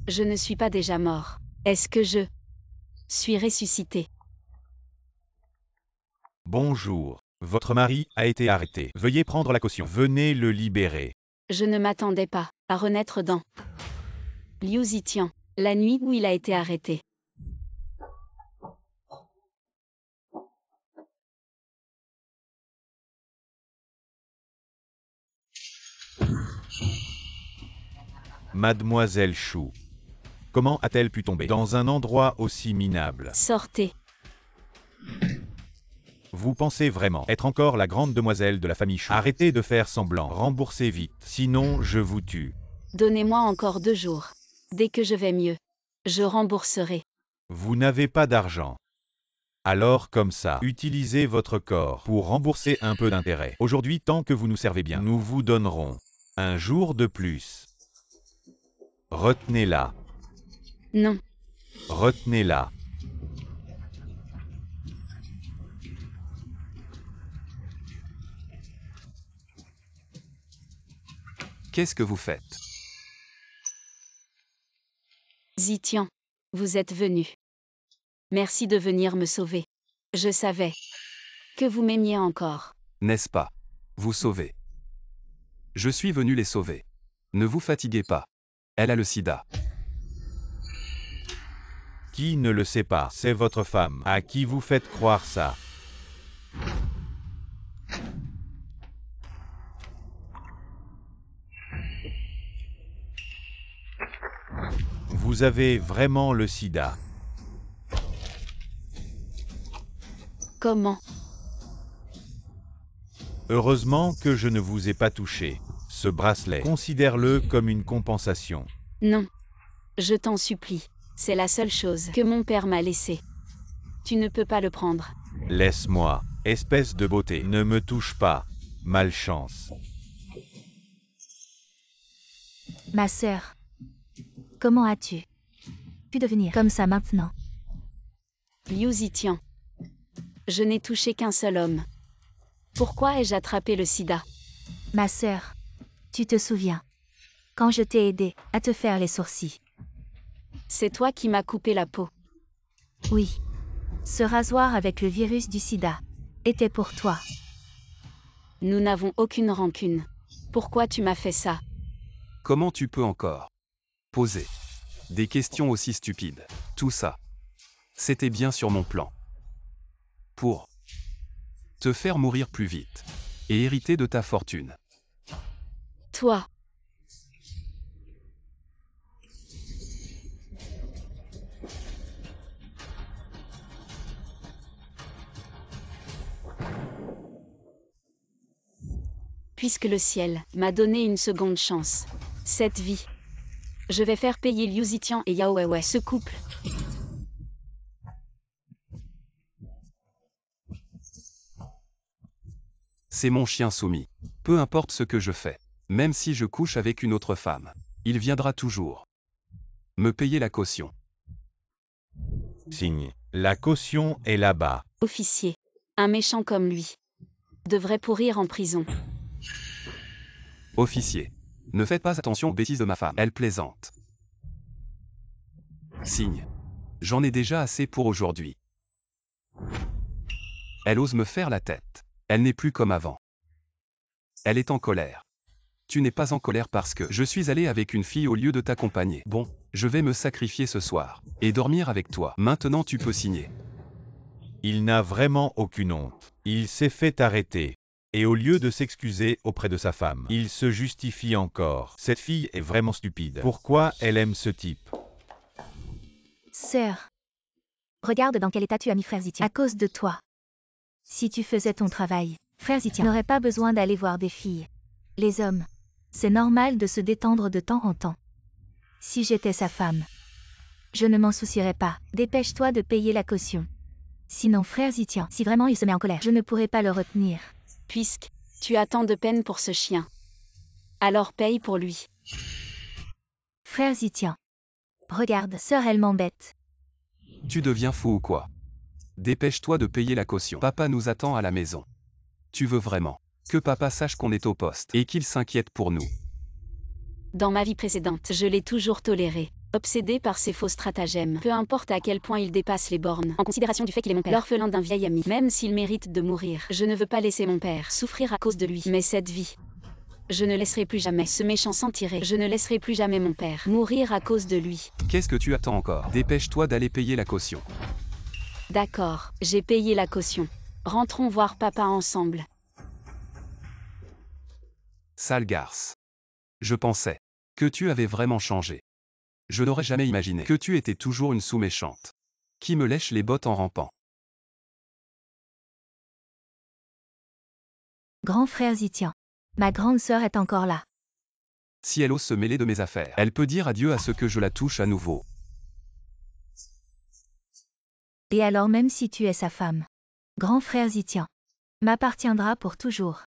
Je ne suis pas déjà mort. Est-ce que je suis ressuscité? Bonjour. Votre mari a été arrêté. Veuillez prendre la caution. Venez le libérer. Je ne m'attendais pas à renaître dans Liu Zitian, la nuit où il a été arrêté. Mademoiselle Chou. Comment a-t-elle pu tomber dans un endroit aussi minable? Sortez. Vous pensez vraiment être encore la grande demoiselle de la famille Chou? Arrêtez de faire semblant. Remboursez vite, sinon je vous tue. Donnez-moi encore 2 jours. Dès que je vais mieux, je rembourserai. Vous n'avez pas d'argent. Alors comme ça, utilisez votre corps pour rembourser un peu d'intérêt. Aujourd'hui, tant que vous nous servez bien, nous vous donnerons un jour de plus. Retenez-la. Non. Retenez-la. Qu'est-ce que vous faites? Zitian, vous êtes venu. Merci de venir me sauver. Je savais que vous m'aimiez encore. N'est-ce pas? Vous sauver. Je suis venu les sauver. Ne vous fatiguez pas. Elle a le sida. Qui ne le sait pas, c'est votre femme. À qui vous faites croire ça? Vous avez vraiment le sida. Comment? Heureusement que je ne vous ai pas touché. Ce bracelet, considère-le comme une compensation. Non. Je t'en supplie. C'est la seule chose que mon père m'a laissée. Tu ne peux pas le prendre. Laisse-moi, espèce de beauté, ne me touche pas. Malchance. Ma sœur, comment as-tu pu devenir comme ça maintenant? Liu Zitian. Je n'ai touché qu'un seul homme. Pourquoi ai-je attrapé le sida? Ma sœur, tu te souviens quand je t'ai aidé à te faire les sourcils? C'est toi qui m'as coupé la peau. Oui. Ce rasoir avec le virus du sida était pour toi. Nous n'avons aucune rancune. Pourquoi tu m'as fait ça? Comment tu peux encore poser des questions aussi stupides? Tout ça, c'était bien sur mon plan. Pour te faire mourir plus vite et hériter de ta fortune. Toi. Puisque le ciel m'a donné une seconde chance. Cette vie. Je vais faire payer Liu Zitian et Yao Weiwei ce couple. C'est mon chien soumis. Peu importe ce que je fais, même si je couche avec une autre femme, il viendra toujours me payer la caution. Signe. La caution est là-bas. Officier. Un méchant comme lui devrait pourrir en prison. Officier, ne faites pas attention aux bêtises de ma femme, elle plaisante. Signe. J'en ai déjà assez pour aujourd'hui. Elle ose me faire la tête. Elle n'est plus comme avant. Elle est en colère. Tu n'es pas en colère parce que je suis allé avec une fille au lieu de t'accompagner. Bon, je vais me sacrifier ce soir et dormir avec toi. Maintenant tu peux signer. Il n'a vraiment aucune honte. Il s'est fait arrêter. Et au lieu de s'excuser auprès de sa femme, il se justifie encore. Cette fille est vraiment stupide. Pourquoi elle aime ce type? Sœur, regarde dans quel état tu as mis frère Zitian. À cause de toi. Si tu faisais ton travail, frère Zitian n'aurait pas besoin d'aller voir des filles. Les hommes, c'est normal de se détendre de temps en temps. Si j'étais sa femme, je ne m'en soucierais pas. Dépêche-toi de payer la caution. Sinon frère Zitian, si vraiment il se met en colère, je ne pourrai pas le retenir. Puisque tu as tant de peine pour ce chien. Alors paye pour lui. Frère Zitian. Regarde, sœur, elle m'embête. Tu deviens fou ou quoi? Dépêche-toi de payer la caution. Papa nous attend à la maison. Tu veux vraiment que papa sache qu'on est au poste et qu'il s'inquiète pour nous? Dans ma vie précédente, je l'ai toujours toléré. obsédé par ses faux stratagèmes. Peu importe à quel point il dépasse les bornes, en considération du fait qu'il est mon père, l'orphelin d'un vieil ami, même s'il mérite de mourir. Je ne veux pas laisser mon père souffrir à cause de lui. Mais cette vie, je ne laisserai plus jamais ce méchant s'en tirer. Je ne laisserai plus jamais mon père mourir à cause de lui. Qu'est-ce que tu attends encore? Dépêche-toi d'aller payer la caution. D'accord, j'ai payé la caution. Rentrons voir papa ensemble. Sale garce. Je pensais que tu avais vraiment changé. Je n'aurais jamais imaginé que tu étais toujours une sous-méchante qui me lèche les bottes en rampant. Grand frère Zitian. Ma grande sœur est encore là. Si elle ose se mêler de mes affaires, elle peut dire adieu à ce que je la touche à nouveau. Et alors même si tu es sa femme, grand frère Zitian m'appartiendra pour toujours.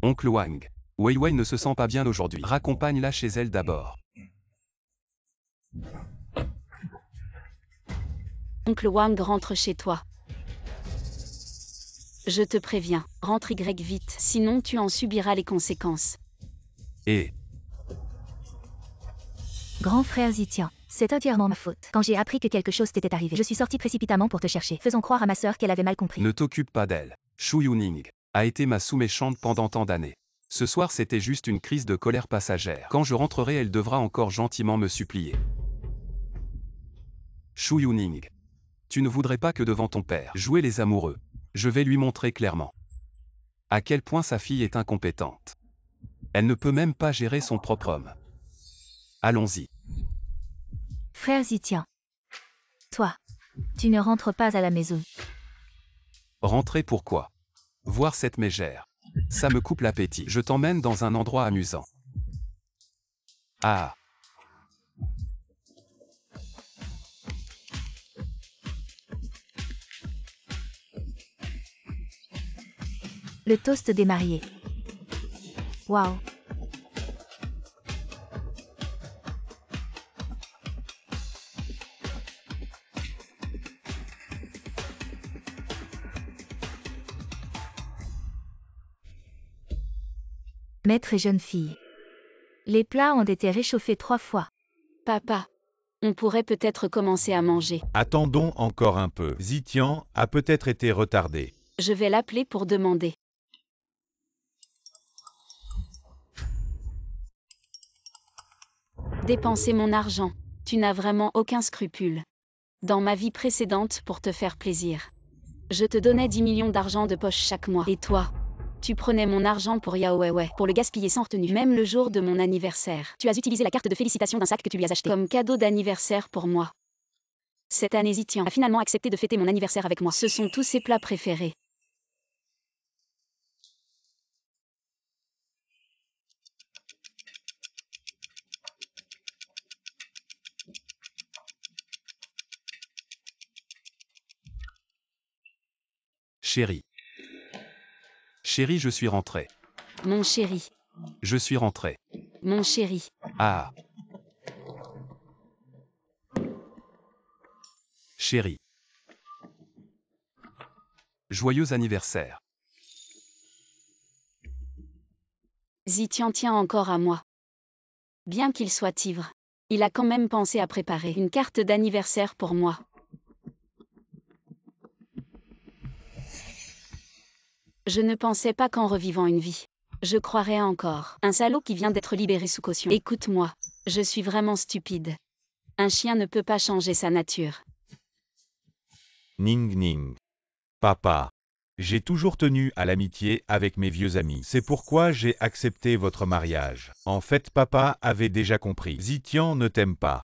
Oncle Wang. Wei Wei ne se sent pas bien aujourd'hui. Raccompagne-la chez elle d'abord. Oncle Wang rentre chez toi. Je te préviens, rentre Y vite, sinon tu en subiras les conséquences. Et Grand frère Zitian, c'est entièrement ma faute. Quand j'ai appris que quelque chose t'était arrivé, je suis sortie précipitamment pour te chercher, faisant croire à ma sœur qu'elle avait mal compris. ne t'occupe pas d'elle. Shu Yuning a été ma sous-méchante pendant tant d'années. Ce soir c'était juste une crise de colère passagère. Quand je rentrerai elle devra encore gentiment me supplier. Shu Yuning. Tu ne voudrais pas que devant ton père, jouer les amoureux. Je vais lui montrer clairement à quel point sa fille est incompétente. Elle ne peut même pas gérer son propre homme. Allons-y. Frère Zitian. Toi, tu ne rentres pas à la maison. Rentrer pourquoi? Voir cette mégère. Ça me coupe l'appétit. Je t'emmène dans un endroit amusant. Ah. Le toast des mariés. Waouh. Maître et jeune fille. Les plats ont été réchauffés 3 fois. Papa, on pourrait peut-être commencer à manger. Attendons encore un peu. Zitian a peut-être été retardé. Je vais l'appeler pour demander. Dépenser mon argent. Tu n'as vraiment aucun scrupule. Dans ma vie précédente pour te faire plaisir. Je te donnais 10 millions d'argent de poche chaque mois. Et toi? Tu prenais mon argent pour Yao Weiwei, pour le gaspiller sans retenue. Même le jour de mon anniversaire. Tu as utilisé la carte de félicitations d'un sac que tu lui as acheté comme cadeau d'anniversaire pour moi. Cette année Zitian a finalement accepté de fêter mon anniversaire avec moi. Ce sont tous ses plats préférés. Chérie. Chérie, je suis rentré. Mon chéri. Je suis rentré. Mon chéri. Ah. Chérie. Joyeux anniversaire. Zitian tient encore à moi. Bien qu'il soit ivre, il a quand même pensé à préparer une carte d'anniversaire pour moi. Je ne pensais pas qu'en revivant une vie, je croirais encore. Un salaud qui vient d'être libéré sous caution. Écoute-moi, je suis vraiment stupide. Un chien ne peut pas changer sa nature. Ning Ning. Papa. J'ai toujours tenu à l'amitié avec mes vieux amis. C'est pourquoi j'ai accepté votre mariage. En fait, papa avait déjà compris. Zitian ne t'aime pas.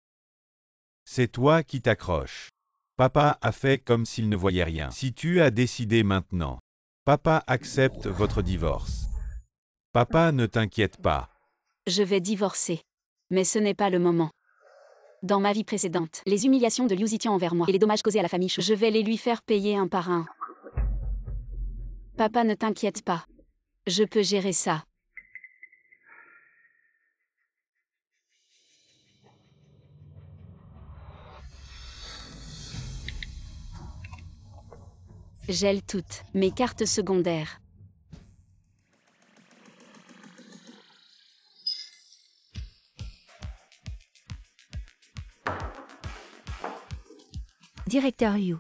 C'est toi qui t'accroches. Papa a fait comme s'il ne voyait rien. Si tu as décidé maintenant, papa accepte votre divorce. Papa ne t'inquiète pas. Je vais divorcer. Mais ce n'est pas le moment. Dans ma vie précédente, les humiliations de Liu Zitian envers moi et les dommages causés à la famille Shu, je vais les lui faire payer un par un. Papa, ne t'inquiète pas. Je peux gérer ça. Gèle toutes mes cartes secondaires. Directeur Liu.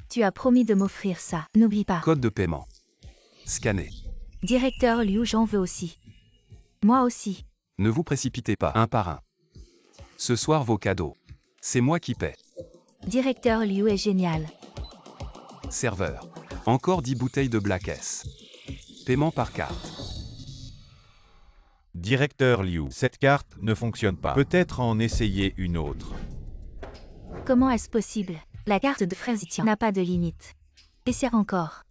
Tu as promis de m'offrir ça, n'oublie pas. Code de paiement. Scanner. Directeur Liu, j'en veux aussi. Moi aussi. Ne vous précipitez pas, un par un. Ce soir vos cadeaux. C'est moi qui paie. Directeur Liu est génial. Serveur. Encore 10 bouteilles de Black S. Paiement par carte. Directeur Liu, cette carte ne fonctionne pas. Peut-être en essayer une autre. Comment est-ce possible? La carte de Frère Zitian n'a pas de limite. Et sert encore.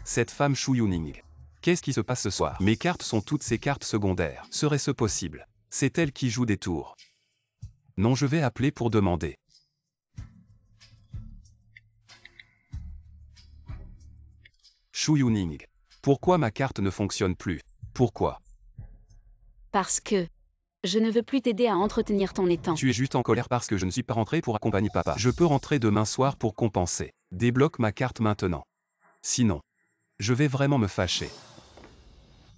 Cette femme Shu Yuning. Qu'est-ce qui se passe ce soir? Mes cartes sont toutes ces cartes secondaires. Serait-ce possible? C'est elle qui joue des tours. Non, je vais appeler pour demander. Shu Yuning. Pourquoi ma carte ne fonctionne plus? Pourquoi? Parce que je ne veux plus t'aider à entretenir ton étang. Tu es juste en colère parce que je ne suis pas rentré pour accompagner papa. Je peux rentrer demain soir pour compenser. Débloque ma carte maintenant. Sinon, je vais vraiment me fâcher.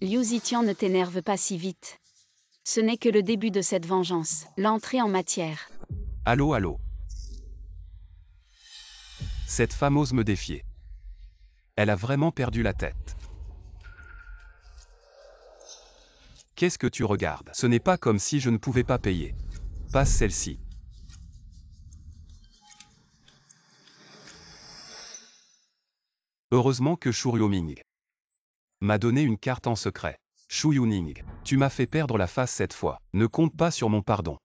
Liu Zitian, ne t'énerve pas si vite. Ce n'est que le début de cette vengeance, l'entrée en matière. Allô, allô. Cette femme ose me défier. Elle a vraiment perdu la tête. Qu'est-ce que tu regardes? Ce n'est pas comme si je ne pouvais pas payer. Passe celle-ci. Heureusement que Shu Yuning m'a donné une carte en secret. Shu Yuning, tu m'as fait perdre la face cette fois. Ne compte pas sur mon pardon.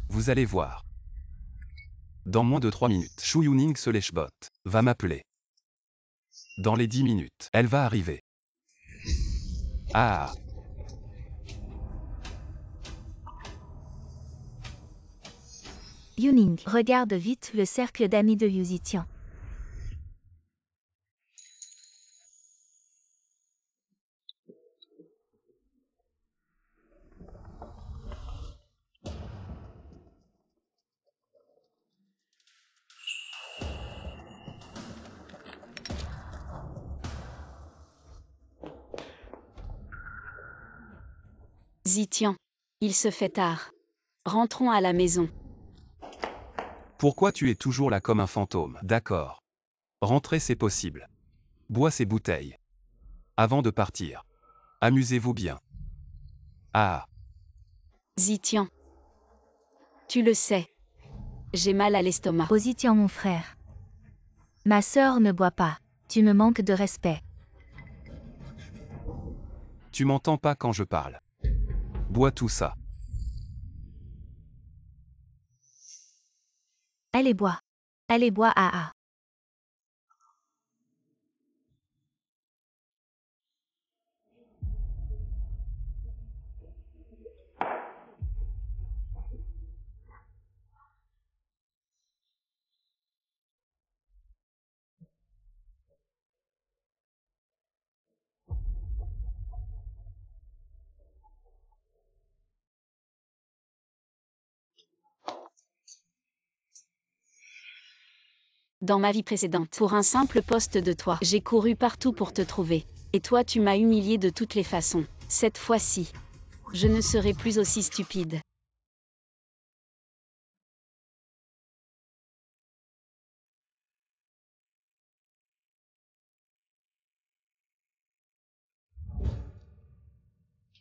Vous allez voir. Dans moins de 3 minutes, Shu Yuning se lèche-bot va m'appeler. Dans les 10 minutes, elle va arriver. Ah. Yuning, regarde vite le cercle d'amis de Liu Zitian. Zitian, il se fait tard. Rentrons à la maison. Pourquoi tu es toujours là comme un fantôme? D'accord. Rentrer c'est possible. Bois ces bouteilles. Avant de partir. Amusez-vous bien. Ah. Zitian. Tu le sais. J'ai mal à l'estomac. Oh Zitian, mon frère. Ma sœur ne boit pas. Tu me manques de respect. Tu m'entends pas quand je parle. Bois tout ça. Allez bois. Allez bois, ah ah. Dans ma vie précédente, pour un simple poste de toi, j'ai couru partout pour te trouver. Et toi, tu m'as humilié de toutes les façons. Cette fois-ci, je ne serai plus aussi stupide.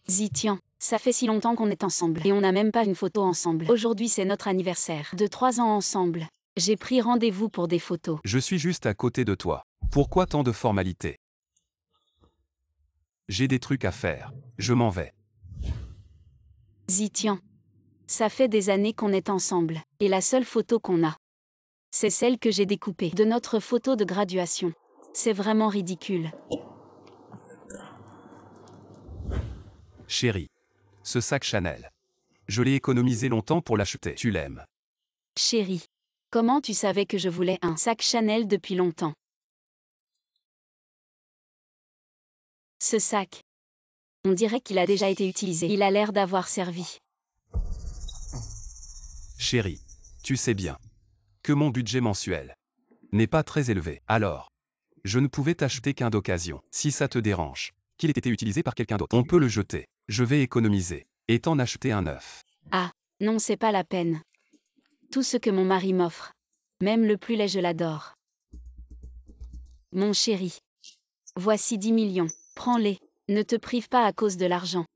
Zitian, ça fait si longtemps qu'on est ensemble et on n'a même pas une photo ensemble. Aujourd'hui, c'est notre anniversaire de 3 ans ensemble. J'ai pris rendez-vous pour des photos. Je suis juste à côté de toi. Pourquoi tant de formalités? J'ai des trucs à faire. Je m'en vais. Zitian, ça fait des années qu'on est ensemble, et la seule photo qu'on a, c'est celle que j'ai découpée de notre photo de graduation. C'est vraiment ridicule. Chérie. Ce sac Chanel. Je l'ai économisé longtemps pour l'acheter. Tu l'aimes. Chérie, comment tu savais que je voulais un sac Chanel depuis longtemps? Ce sac. On dirait qu'il a déjà été utilisé. Il a l'air d'avoir servi. Chérie. Tu sais bien que mon budget mensuel n'est pas très élevé. Alors, je ne pouvais t'acheter qu'un d'occasion. Si ça te dérange, qu'il ait été utilisé par quelqu'un d'autre, on peut le jeter. Je vais économiser et t'en acheter un neuf. Ah, non, c'est pas la peine. Tout ce que mon mari m'offre, même le plus laid, je l'adore. Mon chéri. Voici 10 millions. Prends-les. Ne te prive pas à cause de l'argent.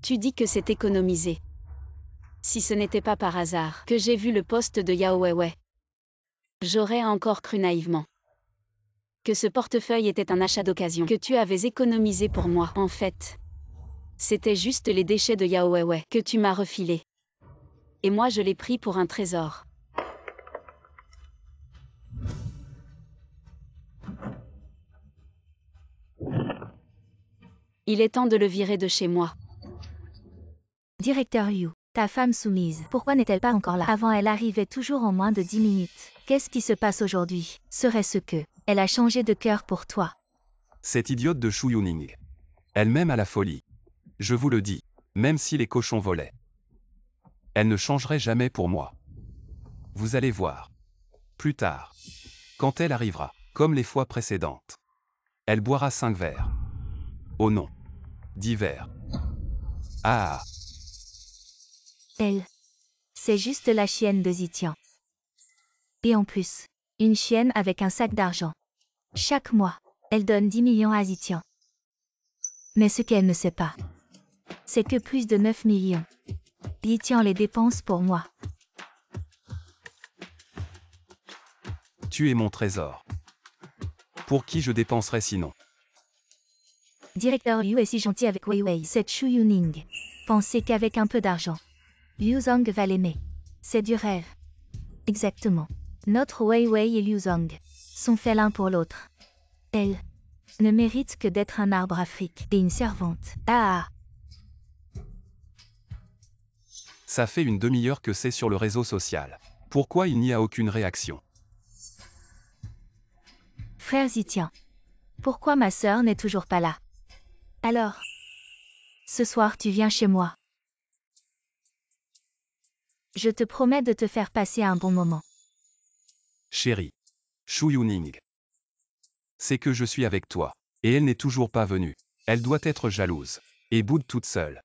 Tu dis que c'est économisé. Si ce n'était pas par hasard que j'ai vu le post de Yao Weiwei, j'aurais encore cru naïvement que ce portefeuille était un achat d'occasion que tu avais économisé pour moi. En fait, c'était juste les déchets de Yao Weiwei que tu m'as refilés. Et moi je l'ai pris pour un trésor. Il est temps de le virer de chez moi. Directeur Yu, ta femme soumise, pourquoi n'est-elle pas encore là? Avant, elle arrivait toujours en moins de 10 minutes. Qu'est-ce qui se passe aujourd'hui? Serait-ce que elle a changé de cœur pour toi? Cette idiote de Shu Yuning. Elle m'aime à la folie. Je vous le dis, même si les cochons volaient. Elle ne changerait jamais pour moi. Vous allez voir. Plus tard. Quand elle arrivera, comme les fois précédentes. Elle boira 5 verres. Oh non. 10 verres. Ah. Elle. C'est juste la chienne de Zitian. Et en plus, une chienne avec un sac d'argent. Chaque mois, elle donne 10 millions à Zitian. Mais ce qu'elle ne sait pas, c'est que plus de 9 millions, Zitian les dépense pour moi. Tu es mon trésor. Pour qui je dépenserais sinon? Directeur Yu est si gentil avec Weiwei. Cette Shu Yuning. Pensez qu'avec un peu d'argent, Liu Zhang va l'aimer. C'est du rêve. Exactement. Notre Weiwei et Liu Zhang sont faits l'un pour l'autre. Elle ne mérite que d'être un arbre afrique et une servante. Ah. Ça fait une demi-heure que c'est sur le réseau social. Pourquoi il n'y a aucune réaction? Frère Zitian. Pourquoi ma sœur n'est toujours pas là? Alors, ce soir tu viens chez moi. Je te promets de te faire passer un bon moment. Chérie. Shu Yuning. C'est que je suis avec toi. Et elle n'est toujours pas venue. Elle doit être jalouse. Et boude toute seule.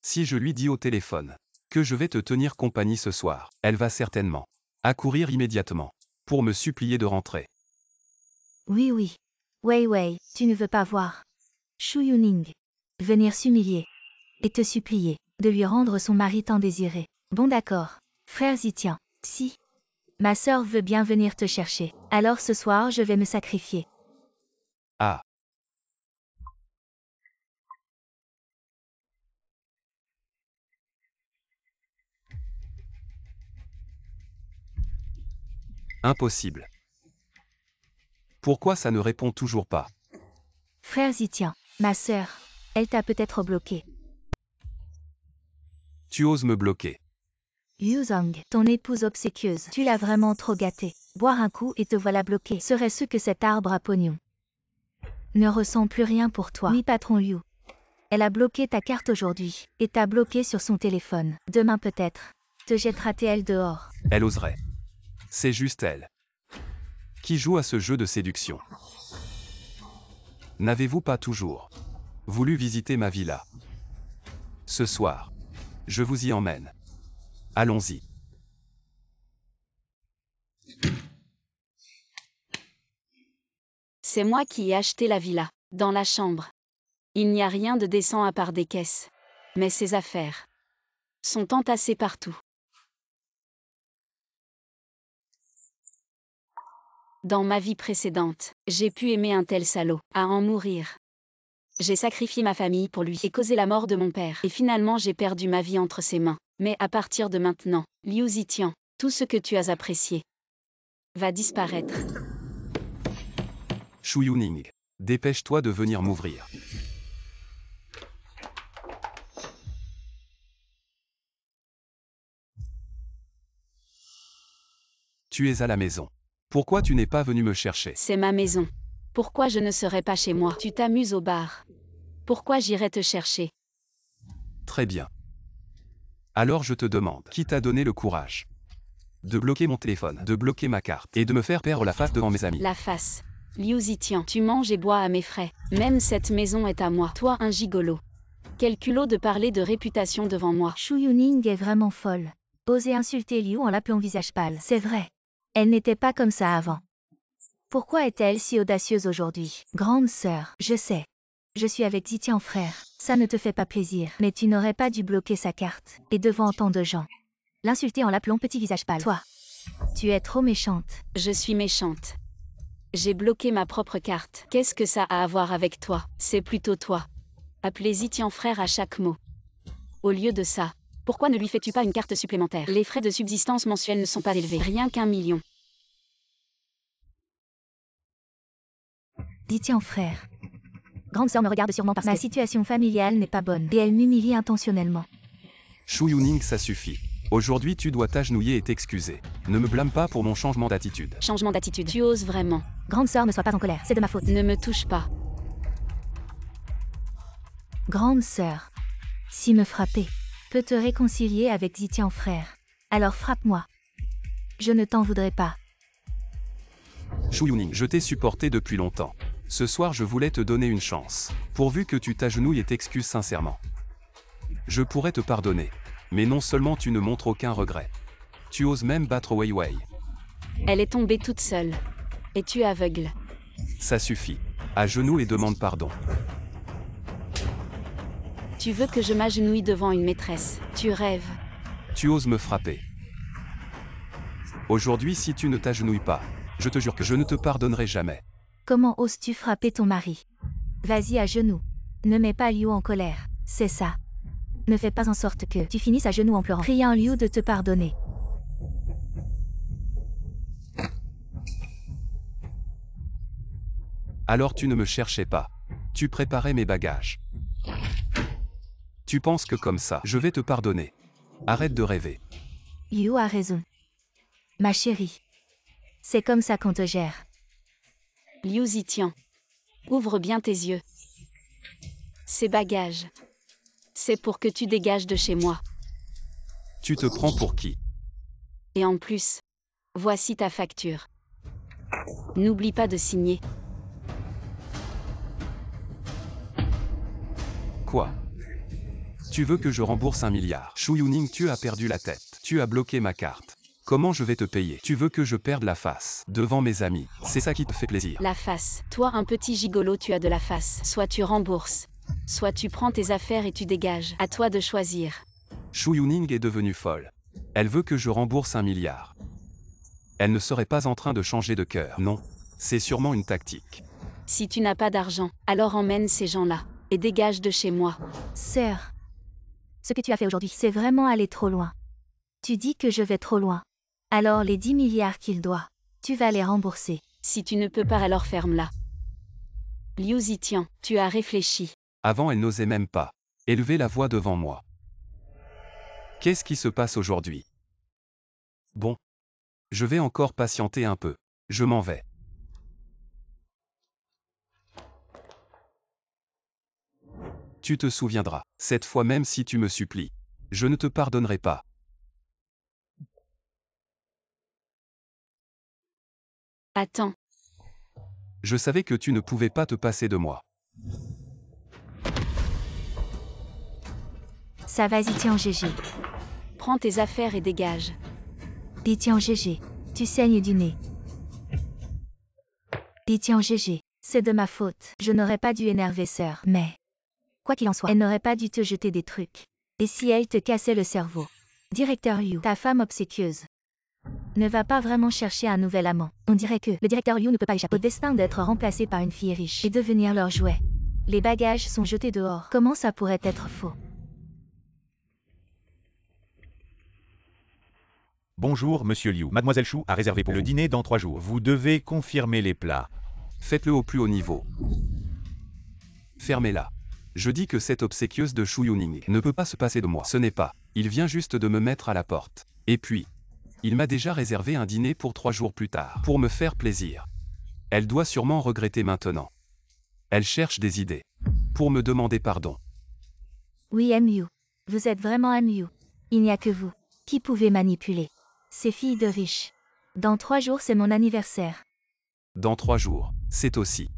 Si je lui dis au téléphone que je vais te tenir compagnie ce soir, elle va certainement accourir immédiatement pour me supplier de rentrer. Oui, oui. Weiwei, tu ne veux pas voir Shu Yuning venir s'humilier et te supplier de lui rendre son mari tant désiré. Bon d'accord, frère Zitian. Si ma sœur veut bien venir te chercher, alors ce soir je vais me sacrifier. Ah. Impossible. Pourquoi ça ne répond toujours pas? Frère Zitian, ma sœur, elle t'a peut-être bloqué. Tu oses me bloquer. Liu Zhang, ton épouse obséquieuse, tu l'as vraiment trop gâtée. Boire un coup et te voilà bloqué. Serait-ce que cet arbre à pognon ne ressent plus rien pour toi? Oui, patron Liu. Elle a bloqué ta carte aujourd'hui et t'a bloqué sur son téléphone. Demain peut-être te jettera-t-elle dehors. Elle oserait. C'est juste elle qui joue à ce jeu de séduction. N'avez-vous pas toujours voulu visiter ma villa? Ce soir, je vous y emmène. Allons-y. C'est moi qui ai acheté la villa, dans la chambre. Il n'y a rien de décent à part des caisses. Mais ces affaires sont entassées partout. Dans ma vie précédente, j'ai pu aimer un tel salaud, à en mourir. J'ai sacrifié ma famille pour lui et causé la mort de mon père. Et finalement j'ai perdu ma vie entre ses mains. Mais à partir de maintenant, Liu Zitian, tout ce que tu as apprécié va disparaître. Shu Yuning, dépêche-toi de venir m'ouvrir. Tu es à la maison. Pourquoi tu n'es pas venu me chercher? C'est ma maison. Pourquoi je ne serais pas chez moi? Tu t'amuses au bar. Pourquoi j'irais te chercher? Très bien. Alors je te demande, qui t'a donné le courage de bloquer mon téléphone, de bloquer ma carte, et de me faire perdre la face devant mes amis. La face. Liu Zitian, tu manges et bois à mes frais. Même cette maison est à moi. Toi un gigolo. Quel culot de parler de réputation devant moi. Shu Yuning est vraiment folle. Oser insulter Liu en l'appelant visage pâle. C'est vrai. Elle n'était pas comme ça avant. Pourquoi est-elle si audacieuse aujourd'hui? Grande sœur, je sais. Je suis avec Zitian frère. Ça ne te fait pas plaisir. Mais tu n'aurais pas dû bloquer sa carte. Et devant tant de gens. L'insulter en l'appelant petit visage pâle. Toi. Tu es trop méchante. Je suis méchante. J'ai bloqué ma propre carte. Qu'est-ce que ça a à voir avec toi? C'est plutôt toi. Appelez Zitian frère à chaque mot. Au lieu de ça, pourquoi ne lui fais-tu pas une carte supplémentaire? Les frais de subsistance mensuels ne sont pas élevés. Rien qu'1 million. Zitian frère. Grande sœur me regarde sûrement parce que ma situation familiale n'est pas bonne. Et elle m'humilie intentionnellement. Shu Yuning, ça suffit. Aujourd'hui tu dois t'agenouiller et t'excuser. Ne me blâme pas pour mon changement d'attitude. Changement d'attitude. Tu oses vraiment. Grande sœur, ne sois pas en colère, c'est de ma faute. Ne me touche pas. Grande sœur. Si me frapper peut te réconcilier avec Zitian frère, alors frappe-moi. Je ne t'en voudrais pas. Shu Yuning, je t'ai supporté depuis longtemps. Ce soir je voulais te donner une chance. Pourvu que tu t'agenouilles et t'excuses sincèrement. Je pourrais te pardonner. Mais non seulement tu ne montres aucun regret. Tu oses même battre Wei Wei. Elle est tombée toute seule. Et tu es aveugle. Ça suffit. À genoux et demande pardon. Tu veux que je m'agenouille devant une maîtresse. Tu rêves. Tu oses me frapper. Aujourd'hui si tu ne t'agenouilles pas, je te jure que je ne te pardonnerai jamais. Comment oses-tu frapper ton mari? Vas-y à genoux. Ne mets pas Liu en colère, c'est ça. Ne fais pas en sorte que tu finisses à genoux en pleurant. Prie à Liu de te pardonner. Alors tu ne me cherchais pas. Tu préparais mes bagages. Tu penses que comme ça, je vais te pardonner. Arrête de rêver. Liu a raison. Ma chérie. C'est comme ça qu'on te gère. Liu Zitian. Ouvre bien tes yeux. Ces bagages. C'est pour que tu dégages de chez moi. Tu te prends pour qui? Et en plus, voici ta facture. N'oublie pas de signer. Quoi? Tu veux que je rembourse 1 milliard? Shu Yuning, tu as perdu la tête. Tu as bloqué ma carte. Comment je vais te payer? Tu veux que je perde la face devant mes amis? C'est ça qui te fait plaisir? La face. Toi un petit gigolo, tu as de la face. Soit tu rembourses. Soit tu prends tes affaires et tu dégages. À toi de choisir. Shu Yuning est devenue folle. Elle veut que je rembourse 1 milliard. Elle ne serait pas en train de changer de cœur, non. C'est sûrement une tactique. Si tu n'as pas d'argent, alors emmène ces gens-là. Et dégage de chez moi. Sœur. Ce que tu as fait aujourd'hui, c'est vraiment aller trop loin. Tu dis que je vais trop loin. Alors les 10 milliards qu'il doit, tu vas les rembourser. Si tu ne peux pas, alors ferme-la. Liu Zitian, tu as réfléchi. Avant elle n'osait même pas élever la voix devant moi. Qu'est-ce qui se passe aujourd'hui? Bon. Je vais encore patienter un peu. Je m'en vais. Tu te souviendras, cette fois même si tu me supplies. Je ne te pardonnerai pas. Attends. Je savais que tu ne pouvais pas te passer de moi. Ça va Zitian GG. Prends tes affaires et dégage. Zitian GG. Tu saignes du nez. Zitian GG. C'est de ma faute. Je n'aurais pas dû énerver sœur. Mais, quoi qu'il en soit, elle n'aurait pas dû te jeter des trucs. Et si elle te cassait le cerveau? Directeur Liu, ta femme obséquieuse, ne va pas vraiment chercher un nouvel amant. On dirait que le directeur Liu ne peut pas échapper au destin d'être remplacé par une fille riche et devenir leur jouet. Les bagages sont jetés dehors. Comment ça pourrait être faux? Bonjour, monsieur Liu. Mademoiselle Shu a réservé pour le dîner dans 3 jours. Vous devez confirmer les plats. Faites-le au plus haut niveau. Fermez-la. Je dis que cette obséquieuse de Shu Yuning ne peut pas se passer de moi. Ce n'est pas. Il vient juste de me mettre à la porte. Et puis, il m'a déjà réservé un dîner pour 3 jours plus tard, pour me faire plaisir. Elle doit sûrement regretter maintenant. Elle cherche des idées. Pour me demander pardon. Oui, MU. Vous êtes vraiment MU. Il n'y a que vous qui pouvez manipuler. C'est fille de riche. Dans 3 jours, c'est mon anniversaire. Dans 3 jours, c'est aussi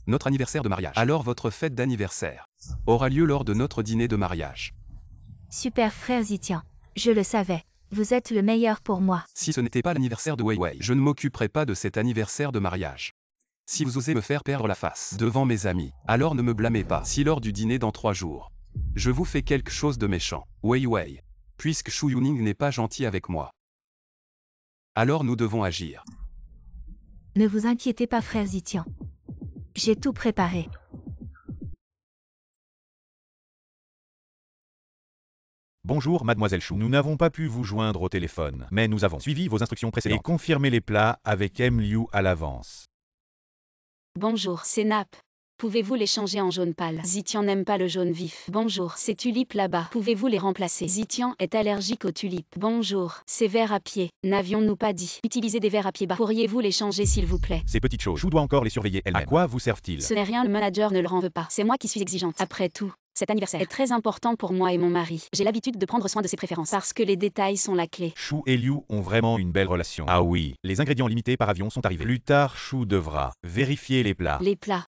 notre anniversaire de mariage. Alors votre fête d'anniversaire aura lieu lors de notre dîner de mariage. Super frère Zitian. Je le savais. Vous êtes le meilleur pour moi. Si ce n'était pas l'anniversaire de Wei Wei, je ne m'occuperais pas de cet anniversaire de mariage. Si vous osez me faire perdre la face devant mes amis, alors ne me blâmez pas si lors du dîner dans 3 jours, je vous fais quelque chose de méchant, Wei Wei, puisque Shu Yuning n'est pas gentil avec moi. Alors nous devons agir. Ne vous inquiétez pas frère Zitian. J'ai tout préparé. Bonjour mademoiselle Chou, nous n'avons pas pu vous joindre au téléphone, mais nous avons suivi vos instructions précédentes et confirmé les plats avec M. Liu à l'avance. Bonjour, c'est Nap. Pouvez-vous les changer en jaune pâle? Zitian n'aime pas le jaune vif. Bonjour, c'est Tulip là-bas. Pouvez-vous les remplacer? Zitian est allergique aux tulipes. Bonjour, c'est verre à pied. N'avions-nous pas dit? Utilisez des verres à pied bas. Pourriez-vous les changer s'il vous plaît? Ces petites choses, Chou doit encore les surveiller elle-même. À quoi vous servent-ils? Ce n'est rien, le manager ne leur en veut pas. C'est moi qui suis exigeante. Après tout, cet anniversaire est très important pour moi et mon mari. J'ai l'habitude de prendre soin de ses préférences parce que les détails sont la clé. Chou et Liu ont vraiment une belle relation. Ah oui, les ingrédients limités par avion sont arrivés. Plus tard, Chou devra vérifier les plats. Les plats.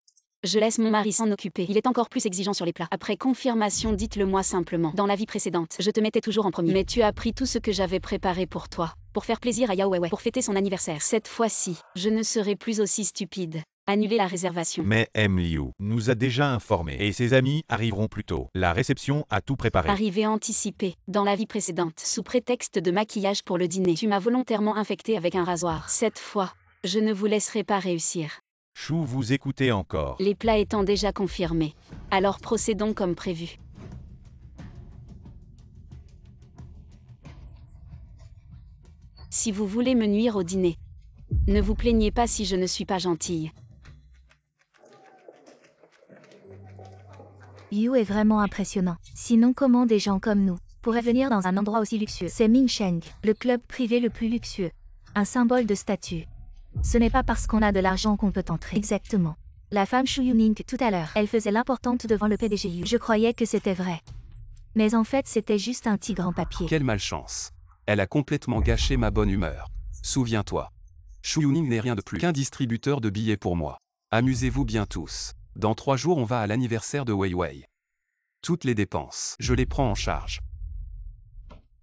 Je laisse mon mari s'en occuper. Il est encore plus exigeant sur les plats. Après confirmation, dites-le moi simplement. Dans la vie précédente, je te mettais toujours en premier. Mais tu as pris tout ce que j'avais préparé pour toi. Pour faire plaisir à Yao Weiwei. Pour fêter son anniversaire. Cette fois-ci, je ne serai plus aussi stupide. Annulez la réservation. Mais M. Liu nous a déjà informés et ses amis arriveront plus tôt. La réception a tout préparé. Arrivée anticipée. Dans la vie précédente, sous prétexte de maquillage pour le dîner, tu m'as volontairement infecté avec un rasoir. Cette fois, je ne vous laisserai pas réussir. Chou, vous écoutez encore. Les plats étant déjà confirmés. Alors procédons comme prévu. Si vous voulez me nuire au dîner, ne vous plaignez pas si je ne suis pas gentille. Yu est vraiment impressionnant. Sinon comment des gens comme nous pourraient venir dans un endroit aussi luxueux? C'est Mingsheng, le club privé le plus luxueux. Un symbole de statut. Ce n'est pas parce qu'on a de l'argent qu'on peut entrer. Exactement. La femme Shu Yuning tout à l'heure, elle faisait l'importante devant le PDG Yu. Je croyais que c'était vrai. Mais en fait c'était juste un tigre en papier. Quelle malchance. Elle a complètement gâché ma bonne humeur. Souviens-toi. Shu Yuning n'est rien de plus qu'un distributeur de billets pour moi. Amusez-vous bien tous. Dans 3 jours on va à l'anniversaire de Wei Wei. Toutes les dépenses, je les prends en charge.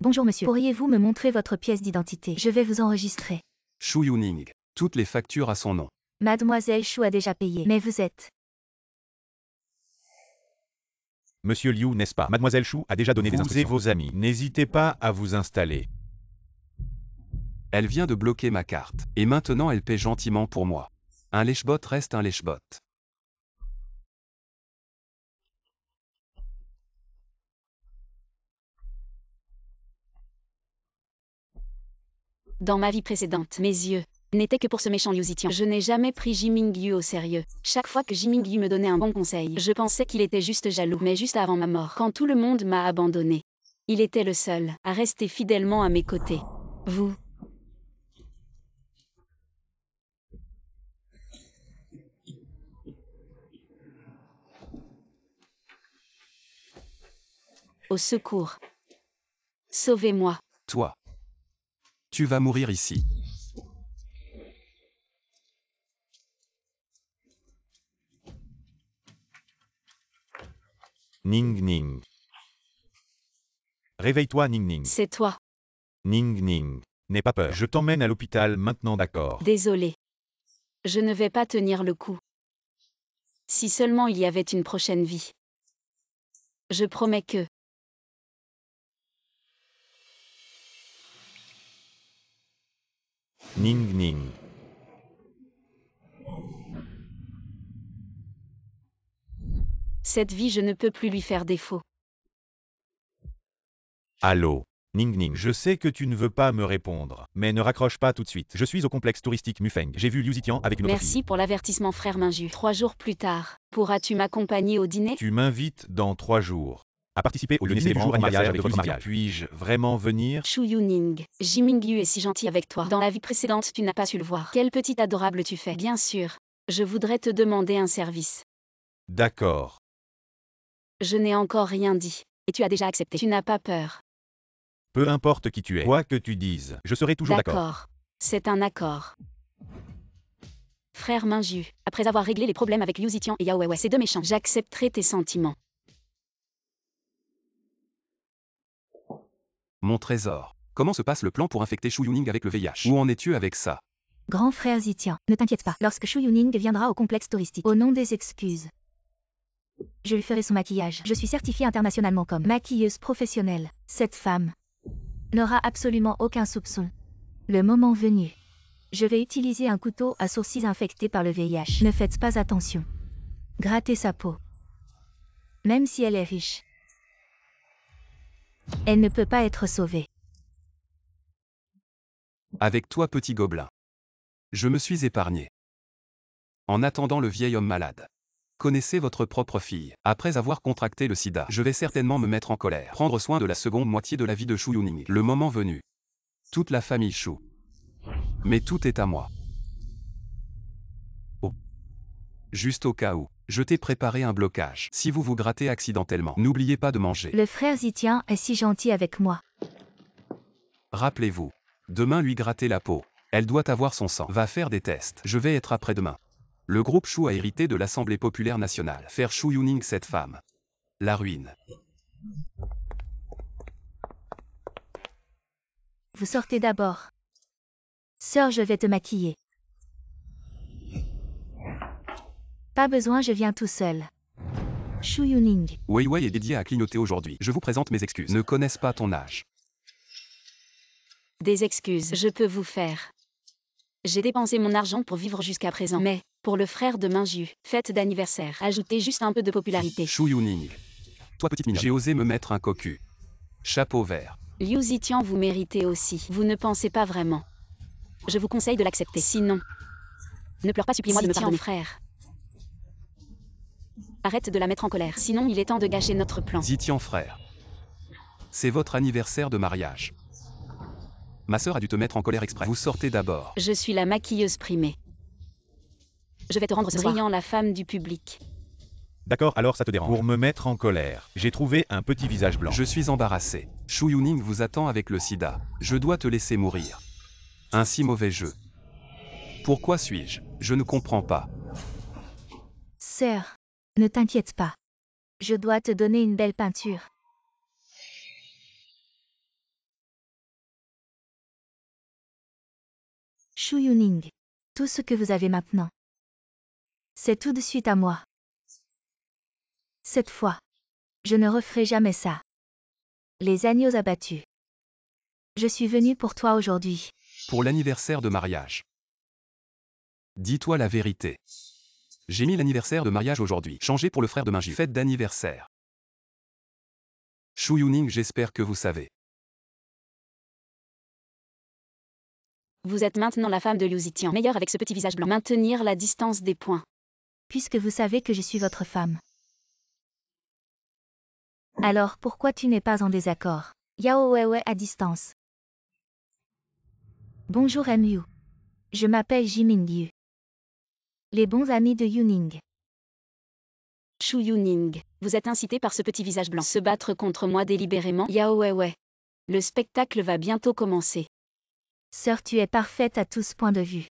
Bonjour monsieur. Pourriez-vous me montrer votre pièce d'identité? Je vais vous enregistrer. Shu Yuning. Toutes les factures à son nom. Mademoiselle Chou a déjà payé. Mais vous êtes... Monsieur Liu, n'est-ce pas? Mademoiselle Chou a déjà donné des Vous instructions. et Vos amis, n'hésitez pas à vous installer. Elle vient de bloquer ma carte. Et maintenant elle paie gentiment pour moi. Un lèche-bot reste un lèche-bot. Dans ma vie précédente, mes yeux n'étaient que pour ce méchant Liu Zitian. Je n'ai jamais pris Jiming Yu au sérieux. Chaque fois que Jiming Yu me donnait un bon conseil, je pensais qu'il était juste jaloux. Mais juste avant ma mort, quand tout le monde m'a abandonné, il était le seul à rester fidèlement à mes côtés. Vous. Au secours. Sauvez-moi. Toi. Tu vas mourir ici. Ning Ning. Réveille-toi Ning Ning. C'est toi. Ning Ning. N'aie pas peur. Je t'emmène à l'hôpital maintenant, d'accord? Désolé. Je ne vais pas tenir le coup. Si seulement il y avait une prochaine vie. Je promets que... Ning Ning. Cette vie, je ne peux plus lui faire défaut. Allô? Ning Ning, je sais que tu ne veux pas me répondre, mais ne raccroche pas tout de suite. Je suis au complexe touristique Mufeng. J'ai vu Liu Zitian avec une autre Merci fille. pour l'avertissement frère Minju. 3 jours plus tard, pourras-tu m'accompagner au dîner? Tu m'invites dans 3 jours à participer au dîner célébrant votre mariage avec Liu Zitian. Puis-je vraiment venir? Shu Yuning, Jiming Yu est si gentil avec toi. Dans la vie précédente, tu n'as pas su le voir. Quelle petite adorable tu fais. Bien sûr, je voudrais te demander un service. D'accord. Je n'ai encore rien dit. Et tu as déjà accepté. Tu n'as pas peur. Peu importe qui tu es, quoi que tu dises, je serai toujours d'accord. D'accord. C'est un accord. Frère Minju, après avoir réglé les problèmes avec Liu Zitian et Yao Weiwei, ces deux méchants, j'accepterai tes sentiments. Mon trésor. Comment se passe le plan pour infecter Shu Yuning avec le VIH? Où en es-tu avec ça? Grand frère Zitian, ne t'inquiète pas. Lorsque Shu Yuning viendra au complexe touristique, au nom des excuses, je lui ferai son maquillage. Je suis certifiée internationalement comme maquilleuse professionnelle. Cette femme n'aura absolument aucun soupçon. Le moment venu, je vais utiliser un couteau à sourcils infecté par le VIH. Ne faites pas attention. Grattez sa peau. Même si elle est riche, elle ne peut pas être sauvée. Avec toi, petit gobelin. Je me suis épargné. En attendant le vieil homme malade. Connaissez votre propre fille. Après avoir contracté le sida, je vais certainement me mettre en colère. Prendre soin de la seconde moitié de la vie de Shu Yuning. Le moment venu. Toute la famille Shu. Mais tout est à moi. Oh. Juste au cas où, je t'ai préparé un blocage. Si vous vous grattez accidentellement, n'oubliez pas de manger. Le frère Zitian est si gentil avec moi. Rappelez-vous. Demain lui gratter la peau. Elle doit avoir son sang. Va faire des tests. Je vais être après-demain. Le groupe Shu a hérité de l'Assemblée populaire nationale. Faire Shu Yuning cette femme. La ruine. Vous sortez d'abord. Sœur, je vais te maquiller. Pas besoin, je viens tout seul. Shu Yuning. Weiwei est dédié à clignoter aujourd'hui. Je vous présente mes excuses. Ne connaissent pas ton âge. Des excuses, je peux vous faire. J'ai dépensé mon argent pour vivre jusqu'à présent, mais, pour le frère de Minju, fête d'anniversaire, ajoutez juste un peu de popularité. Shu Yuning. Toi petite mignonne. J'ai osé me mettre un cocu. Chapeau vert. Liu Zitian, vous méritez aussi. Vous ne pensez pas vraiment. Je vous conseille de l'accepter. Sinon, ne pleure pas, supplie-moi de me pardonner, frère. Arrête de la mettre en colère, sinon il est temps de gâcher notre plan. Zitian frère. C'est votre anniversaire de mariage. Ma sœur a dû te mettre en colère exprès. Vous sortez d'abord. Je suis la maquilleuse primée. Je vais te rendre ce soir. Brillant, la femme du public. D'accord, alors ça te dérange. Pour me mettre en colère, j'ai trouvé un petit visage blanc. Je suis embarrassé. Shu Yuning vous attend avec le sida. Je dois te laisser mourir. Un si mauvais jeu. Pourquoi suis-je? Je ne comprends pas. Sœur, ne t'inquiète pas. Je dois te donner une belle peinture. Shu Yuning. Tout ce que vous avez maintenant, c'est tout de suite à moi. Cette fois, je ne referai jamais ça. Les agneaux abattus. Je suis venu pour toi aujourd'hui. Pour l'anniversaire de mariage. Dis-toi la vérité. J'ai mis l'anniversaire de mariage aujourd'hui. Changé pour le frère de Minju. Fête d'anniversaire. Shu Yuning, j'espère que vous savez. Vous êtes maintenant la femme de Liu Zitian, meilleure avec ce petit visage blanc. Maintenir la distance des points. Puisque vous savez que je suis votre femme. Alors pourquoi tu n'es pas en désaccord? Yao Weiwei à distance. Bonjour Mu. Je m'appelle Jimin Liu. Les bons amis de Yuning. Shu Yuning, vous êtes incité par ce petit visage blanc. Se battre contre moi délibérément. Yao Weiwei. Le spectacle va bientôt commencer. Sœur, tu es parfaite à tous points de vue.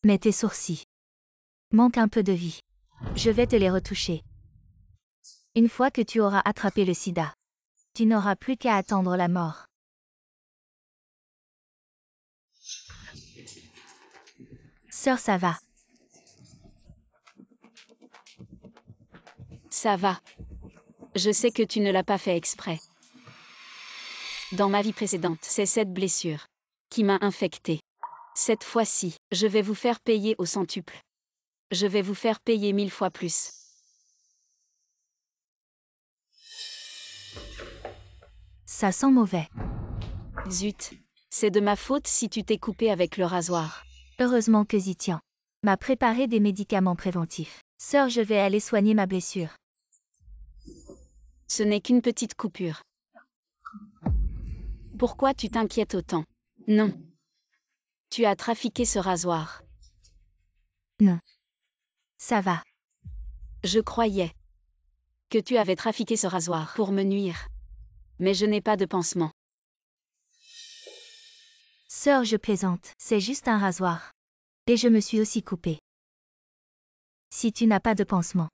Mais tes sourcils manquent un peu de vie. Je vais te les retoucher. Une fois que tu auras attrapé le sida, tu n'auras plus qu'à attendre la mort. Sœur, ça va. Ça va. Je sais que tu ne l'as pas fait exprès. Dans ma vie précédente, c'est cette blessure qui m'a infectée. Cette fois-ci, je vais vous faire payer au centuple. Je vais vous faire payer 1000 fois plus. Ça sent mauvais. Zut. C'est de ma faute si tu t'es coupé avec le rasoir. Heureusement que Zitian m'a préparé des médicaments préventifs. Sœur, je vais aller soigner ma blessure. Ce n'est qu'une petite coupure. Pourquoi tu t'inquiètes autant? Non. Tu as trafiqué ce rasoir. Non. Ça va. Je croyais que tu avais trafiqué ce rasoir pour me nuire. Mais je n'ai pas de pansement. Sœur, je plaisante, c'est juste un rasoir. Et je me suis aussi coupée. Si tu n'as pas de pansement,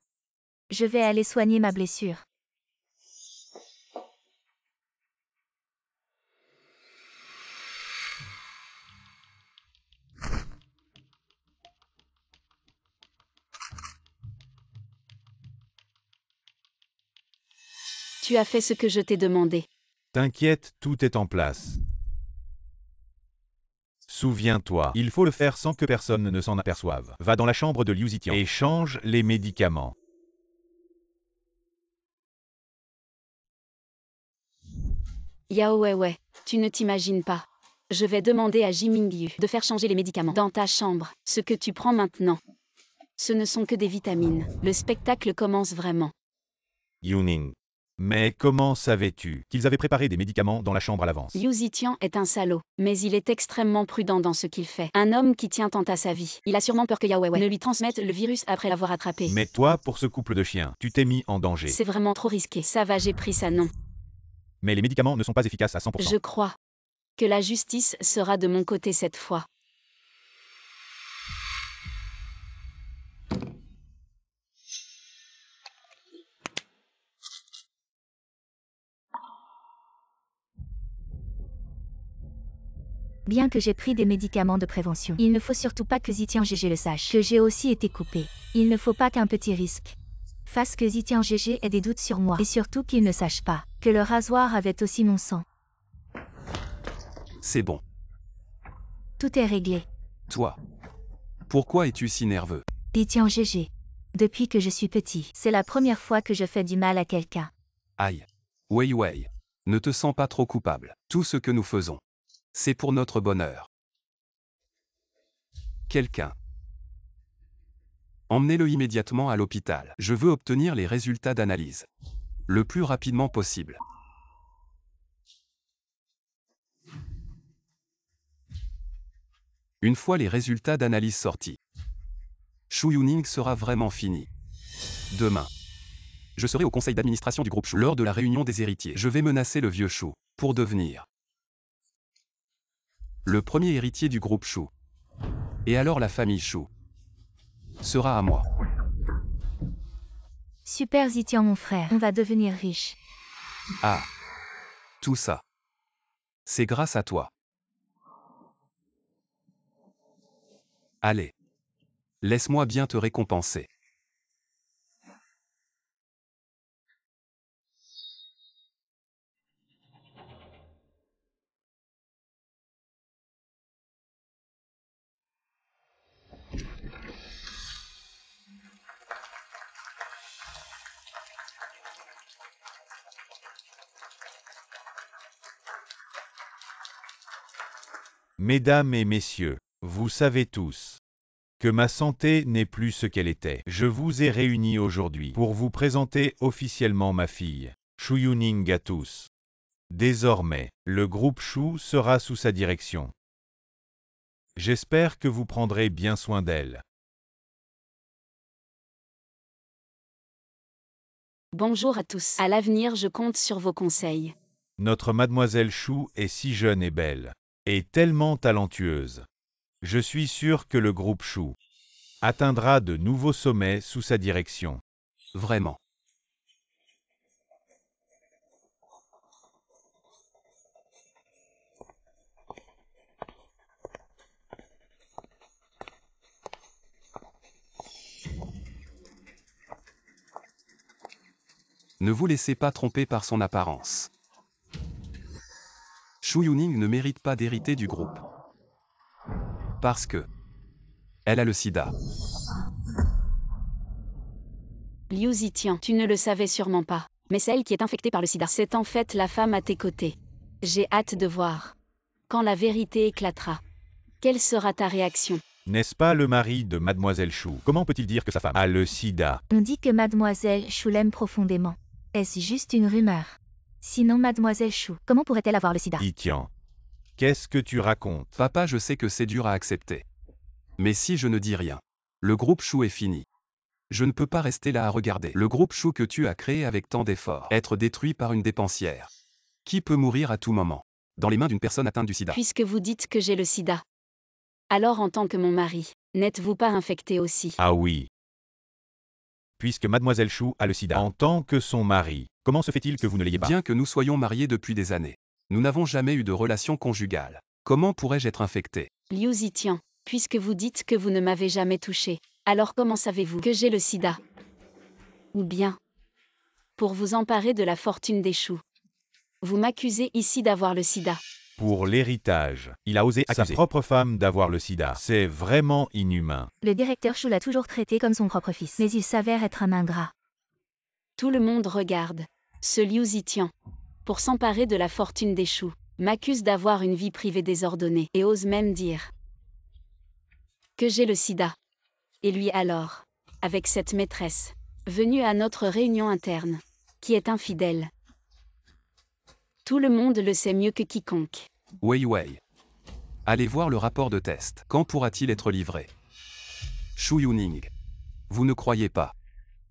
je vais aller soigner ma blessure. Tu as fait ce que je t'ai demandé. T'inquiète, tout est en place. Souviens-toi, il faut le faire sans que personne ne s'en aperçoive. Va dans la chambre de Liu Zitian et change les médicaments. Yao Weiwei, tu ne t'imagines pas. Je vais demander à Jimingyu de faire changer les médicaments dans ta chambre. Ce que tu prends maintenant, ce ne sont que des vitamines. Le spectacle commence vraiment. Yuning. Mais comment savais-tu qu'ils avaient préparé des médicaments dans la chambre à l'avance? Liu Zitian est un salaud, mais il est extrêmement prudent dans ce qu'il fait. Un homme qui tient tant à sa vie. Il a sûrement peur que Yao Weiwei ne lui transmette le virus après l'avoir attrapé. Mais toi, pour ce couple de chiens, tu t'es mis en danger. C'est vraiment trop risqué. Ça va, j'ai pris ça, non. Mais les médicaments ne sont pas efficaces à 100%. Je crois que la justice sera de mon côté cette fois. Bien que j'ai pris des médicaments de prévention, il ne faut surtout pas que Zitian GG le sache, que j'ai aussi été coupée. Il ne faut pas qu'un petit risque fasse que Zitian GG ait des doutes sur moi, et surtout qu'il ne sache pas que le rasoir avait aussi mon sang. C'est bon. Tout est réglé. Toi. Pourquoi es-tu si nerveux? Zitian GG. Depuis que je suis petit, c'est la première fois que je fais du mal à quelqu'un. Aïe. Weiwei. Ne te sens pas trop coupable. Tout ce que nous faisons, c'est pour notre bonheur. Quelqu'un. Emmenez-le immédiatement à l'hôpital. Je veux obtenir les résultats d'analyse le plus rapidement possible. Une fois les résultats d'analyse sortis, Shu Yuning sera vraiment fini. Demain, je serai au conseil d'administration du groupe Shu. Lors de la réunion des héritiers, je vais menacer le vieux Shu pour devenir le premier héritier du groupe Shu. Et alors la famille Shu sera à moi. Super Zitian mon frère, on va devenir riche. Ah. Tout ça. C'est grâce à toi. Allez. Laisse-moi bien te récompenser. Mesdames et messieurs, vous savez tous que ma santé n'est plus ce qu'elle était. Je vous ai réunis aujourd'hui pour vous présenter officiellement ma fille, Shu Yuning à tous. Désormais, le groupe Shu sera sous sa direction. J'espère que vous prendrez bien soin d'elle. Bonjour à tous. À l'avenir, je compte sur vos conseils. Notre mademoiselle Shu est si jeune et belle, et tellement talentueuse. Je suis sûr que le groupe Shu atteindra de nouveaux sommets sous sa direction. Vraiment. Ne vous laissez pas tromper par son apparence. Shu Yuning ne mérite pas d'hériter du groupe. Parce que elle a le sida. Liu Zitian, tu ne le savais sûrement pas, mais celle qui est infectée par le sida, c'est en fait la femme à tes côtés. J'ai hâte de voir. Quand la vérité éclatera, quelle sera ta réaction? N'est-ce pas le mari de mademoiselle Shu? Comment peut-il dire que sa femme a le sida? On dit que mademoiselle Shu l'aime profondément. Est-ce juste une rumeur? Sinon mademoiselle Shu, comment pourrait-elle avoir le sida? Zitian, qu'est-ce que tu racontes? Papa, je sais que c'est dur à accepter. Mais si je ne dis rien, le groupe Shu est fini. Je ne peux pas rester là à regarder le groupe Shu que tu as créé avec tant d'efforts être détruit par une dépensière qui peut mourir à tout moment. dans les mains d'une personne atteinte du sida. Puisque vous dites que j'ai le sida. Alors en tant que mon mari, n'êtes-vous pas infecté aussi? Ah oui. Puisque mademoiselle Chou a le sida en tant que son mari, comment se fait-il que vous ne l'ayez pas? Bien que nous soyons mariés depuis des années, nous n'avons jamais eu de relation conjugale. Comment pourrais-je être infecté? Liu Zitian, puisque vous dites que vous ne m'avez jamais touché, alors comment savez-vous que j'ai le sida? Ou bien, pour vous emparer de la fortune des choux, vous m'accusez ici d'avoir le sida. Pour l'héritage, il a osé accuser sa propre femme d'avoir le sida. C'est vraiment inhumain. Le directeur Chou l'a toujours traité comme son propre fils, mais il s'avère être un ingrat. Tout le monde regarde. Ce Liu Zitian, pour s'emparer de la fortune des choux, m'accuse d'avoir une vie privée désordonnée et ose même dire que j'ai le sida. Et lui alors, avec cette maîtresse, venue à notre réunion interne, qui est infidèle. Tout le monde le sait mieux que quiconque. Wei Wei. Allez voir le rapport de test. Quand pourra-t-il être livré? Shu Yuning. Vous ne croyez pas?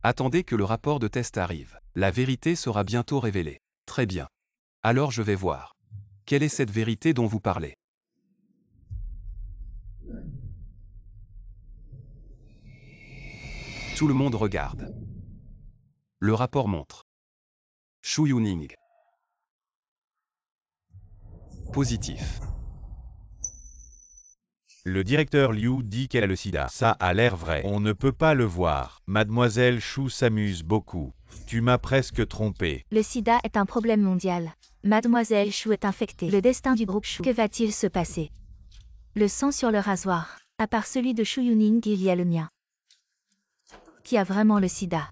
Attendez que le rapport de test arrive. La vérité sera bientôt révélée. Très bien. Alors je vais voir. Quelle est cette vérité dont vous parlez? Tout le monde regarde. Le rapport montre. Shu Yuning. Positif. Le directeur Liu dit qu'elle a le sida. Ça a l'air vrai. On ne peut pas le voir. Mademoiselle Chou s'amuse beaucoup. Tu m'as presque trompé. Le sida est un problème mondial. Mademoiselle Chou est infectée. Le destin du groupe Chou. Que va-t-il se passer? Le sang sur le rasoir. À part celui de Shu Yuning, il y a le mien. Qui a vraiment le sida?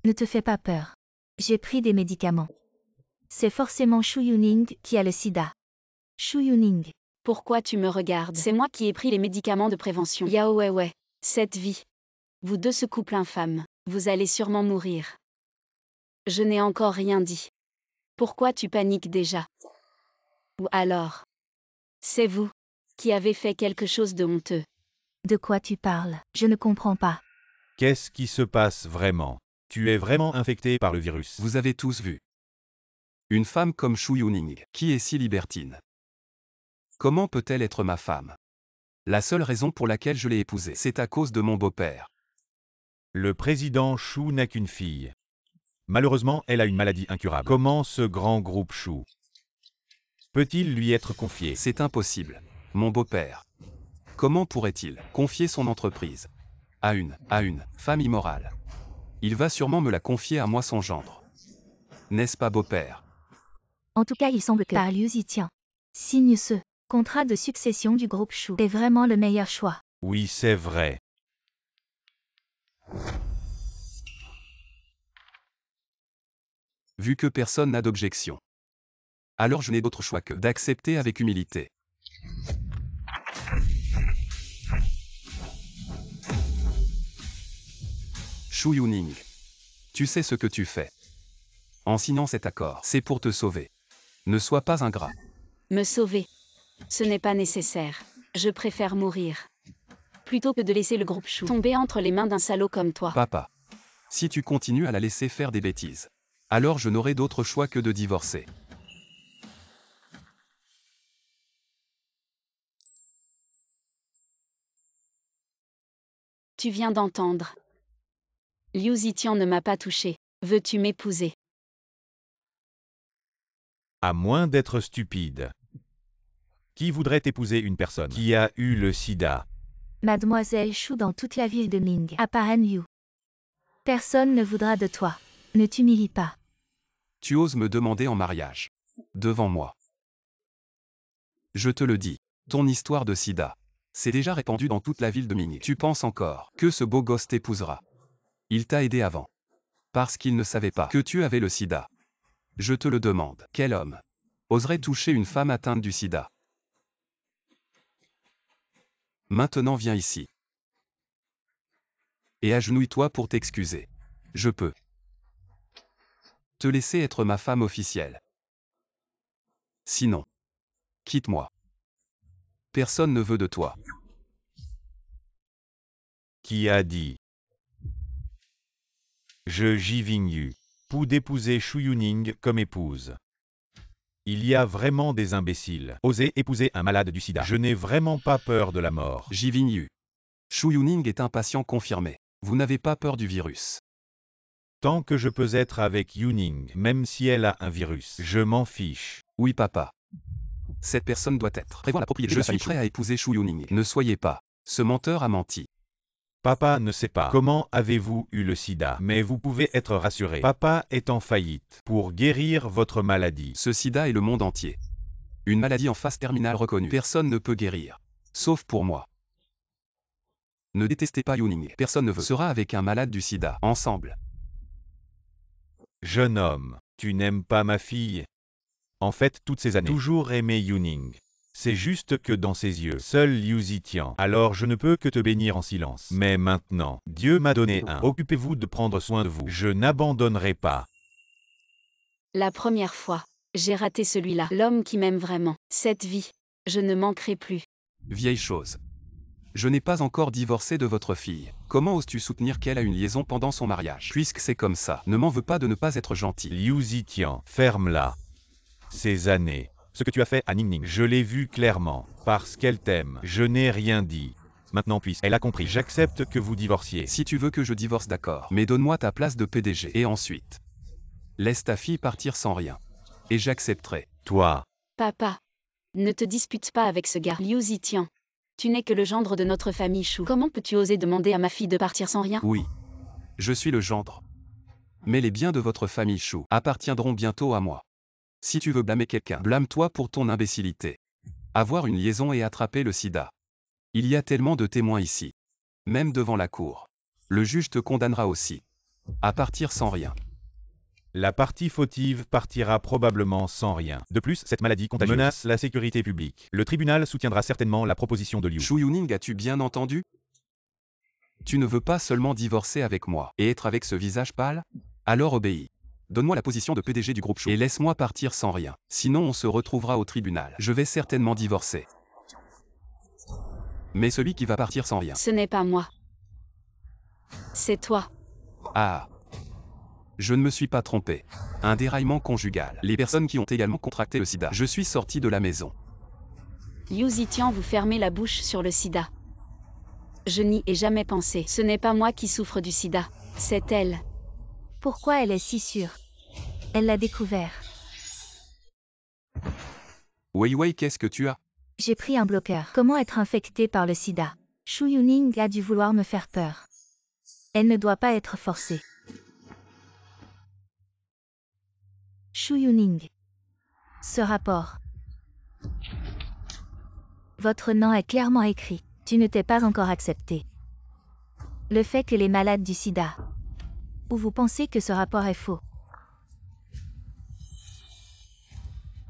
Ne te fais pas peur. J'ai pris des médicaments. C'est forcément Shu Yuning qui a le sida. Shu Yuning. Pourquoi tu me regardes? C'est moi qui ai pris les médicaments de prévention. Yao Weiwei. Cette vie. Vous deux, ce couple infâme, vous allez sûrement mourir. Je n'ai encore rien dit. Pourquoi tu paniques déjà? Ou alors, c'est vous qui avez fait quelque chose de honteux. De quoi tu parles? Je ne comprends pas. Qu'est-ce qui se passe vraiment? Tu es vraiment infecté par le virus. Vous avez tous vu. Une femme comme Shu Yuning, qui est si libertine. Comment peut-elle être ma femme? La seule raison pour laquelle je l'ai épousée, c'est à cause de mon beau-père. Le président Chou n'a qu'une fille. Malheureusement, elle a une maladie incurable. Comment ce grand groupe Chou peut-il lui être confié? C'est impossible. Mon beau-père. Comment pourrait-il confier son entreprise à une femme immorale? Il va sûrement me la confier à moi, son gendre. N'est-ce pas, beau-père? En tout cas, il semble que par Liu Zitian signe ce contrat de succession du groupe Chou est vraiment le meilleur choix. Oui, c'est vrai. Vu que personne n'a d'objection, alors je n'ai d'autre choix que d'accepter avec humilité. Shu Yuning. Tu sais ce que tu fais. En signant cet accord, c'est pour te sauver. Ne sois pas ingrat. Me sauver. Ce n'est pas nécessaire. Je préfère mourir. Plutôt que de laisser le groupe Chou tomber entre les mains d'un salaud comme toi. Papa. Si tu continues à la laisser faire des bêtises, alors je n'aurai d'autre choix que de divorcer. Tu viens d'entendre. Liu Zitian ne m'a pas touché. Veux-tu m'épouser? À moins d'être stupide. Qui voudrait épouser une personne qui a eu le sida? Mademoiselle Chou dans toute la ville de Ming, à part Liu. Personne ne voudra de toi. Ne t'humilie pas. Tu oses me demander en mariage. Devant moi. Je te le dis, ton histoire de sida s'est déjà répandue dans toute la ville de Ming. Tu penses encore que ce beau gosse t'épousera? Il t'a aidé avant. Parce qu'il ne savait pas que tu avais le sida. Je te le demande, quel homme oserait toucher une femme atteinte du sida? Maintenant viens ici. Et agenouille-toi pour t'excuser. Je peux te laisser être ma femme officielle. Sinon, quitte-moi. Personne ne veut de toi. Qui a dit? Je Jiving Pu d'épouser Shu Yuning comme épouse. Il y a vraiment des imbéciles. Oser épouser un malade du sida. Je n'ai vraiment pas peur de la mort. Jiving Yu. Shu Yuning est un patient confirmé. Vous n'avez pas peur du virus. Tant que je peux être avec Yuning, même si elle a un virus, je m'en fiche. Oui papa. Cette personne doit être. Prévoir la propriété. Je suis prêt à épouser Shu Yuning. Ne soyez pas. Ce menteur a menti. Papa ne sait pas comment avez-vous eu le sida, mais vous pouvez être rassuré. Papa est en faillite pour guérir votre maladie. Ce sida est le monde entier. Une maladie en phase terminale reconnue. Personne ne peut guérir. Sauf pour moi. Ne détestez pas Yuning. Personne ne veut. Sera avec un malade du sida. Ensemble. Jeune homme, tu n'aimes pas ma fille? En fait, toutes ces années, toujours aimé Yuning. C'est juste que dans ses yeux, seul Liu Zitian. Alors je ne peux que te bénir en silence. Mais maintenant, Dieu m'a donné un. Occupez-vous de prendre soin de vous. Je n'abandonnerai pas. La première fois, j'ai raté celui-là. L'homme qui m'aime vraiment. Cette vie, je ne manquerai plus. Vieille chose. Je n'ai pas encore divorcé de votre fille. Comment oses-tu soutenir qu'elle a une liaison pendant son mariage? Puisque c'est comme ça, ne m'en veux pas de ne pas être gentil. Liu Zitian, ferme-la. Ces années, ce que tu as fait à Ningning, je l'ai vu clairement. Parce qu'elle t'aime, je n'ai rien dit. Maintenant puisqu'elle a compris, j'accepte que vous divorciez. Si tu veux que je divorce, d'accord. Mais donne-moi ta place de PDG. Et ensuite, laisse ta fille partir sans rien. Et j'accepterai. Toi, Papa, ne te dispute pas avec ce gars. Liu Zitian, tu n'es que le gendre de notre famille Shu. Comment peux-tu oser demander à ma fille de partir sans rien? Oui. Je suis le gendre. Mais les biens de votre famille Shu appartiendront bientôt à moi. Si tu veux blâmer quelqu'un, blâme-toi pour ton imbécilité. Avoir une liaison et attraper le sida. Il y a tellement de témoins ici. Même devant la cour. Le juge te condamnera aussi. À partir sans rien. la partie fautive partira probablement sans rien. De plus, cette maladie contagieuse menace la sécurité publique. Le tribunal soutiendra certainement la proposition de Liu. Shu Yuning, as-tu bien entendu? Tu ne veux pas seulement divorcer avec moi et être avec ce visage pâle? Alors obéis. Donne-moi la position de PDG du groupe Shu et laisse-moi partir sans rien. Sinon on se retrouvera au tribunal. Je vais certainement divorcer. Mais celui qui va partir sans rien. Ce n'est pas moi. C'est toi. Ah. Je ne me suis pas trompé. Un déraillement conjugal. Les personnes qui ont également contracté le sida. Je suis sorti de la maison. Liu Zitian, vous fermez la bouche sur le sida. Je n'y ai jamais pensé. Ce n'est pas moi qui souffre du sida. C'est elle. Pourquoi elle est si sûre? Elle l'a découvert. Wei Wei, qu'est-ce que tu as? J'ai pris un bloqueur. Comment être infecté par le sida? Shu Yuning a dû vouloir me faire peur. Elle ne doit pas être forcée. Shu Yuning. Ce rapport. Votre nom est clairement écrit. Tu ne t'es pas encore accepté. Le fait que les malades du sida. Ou vous pensez que ce rapport est faux?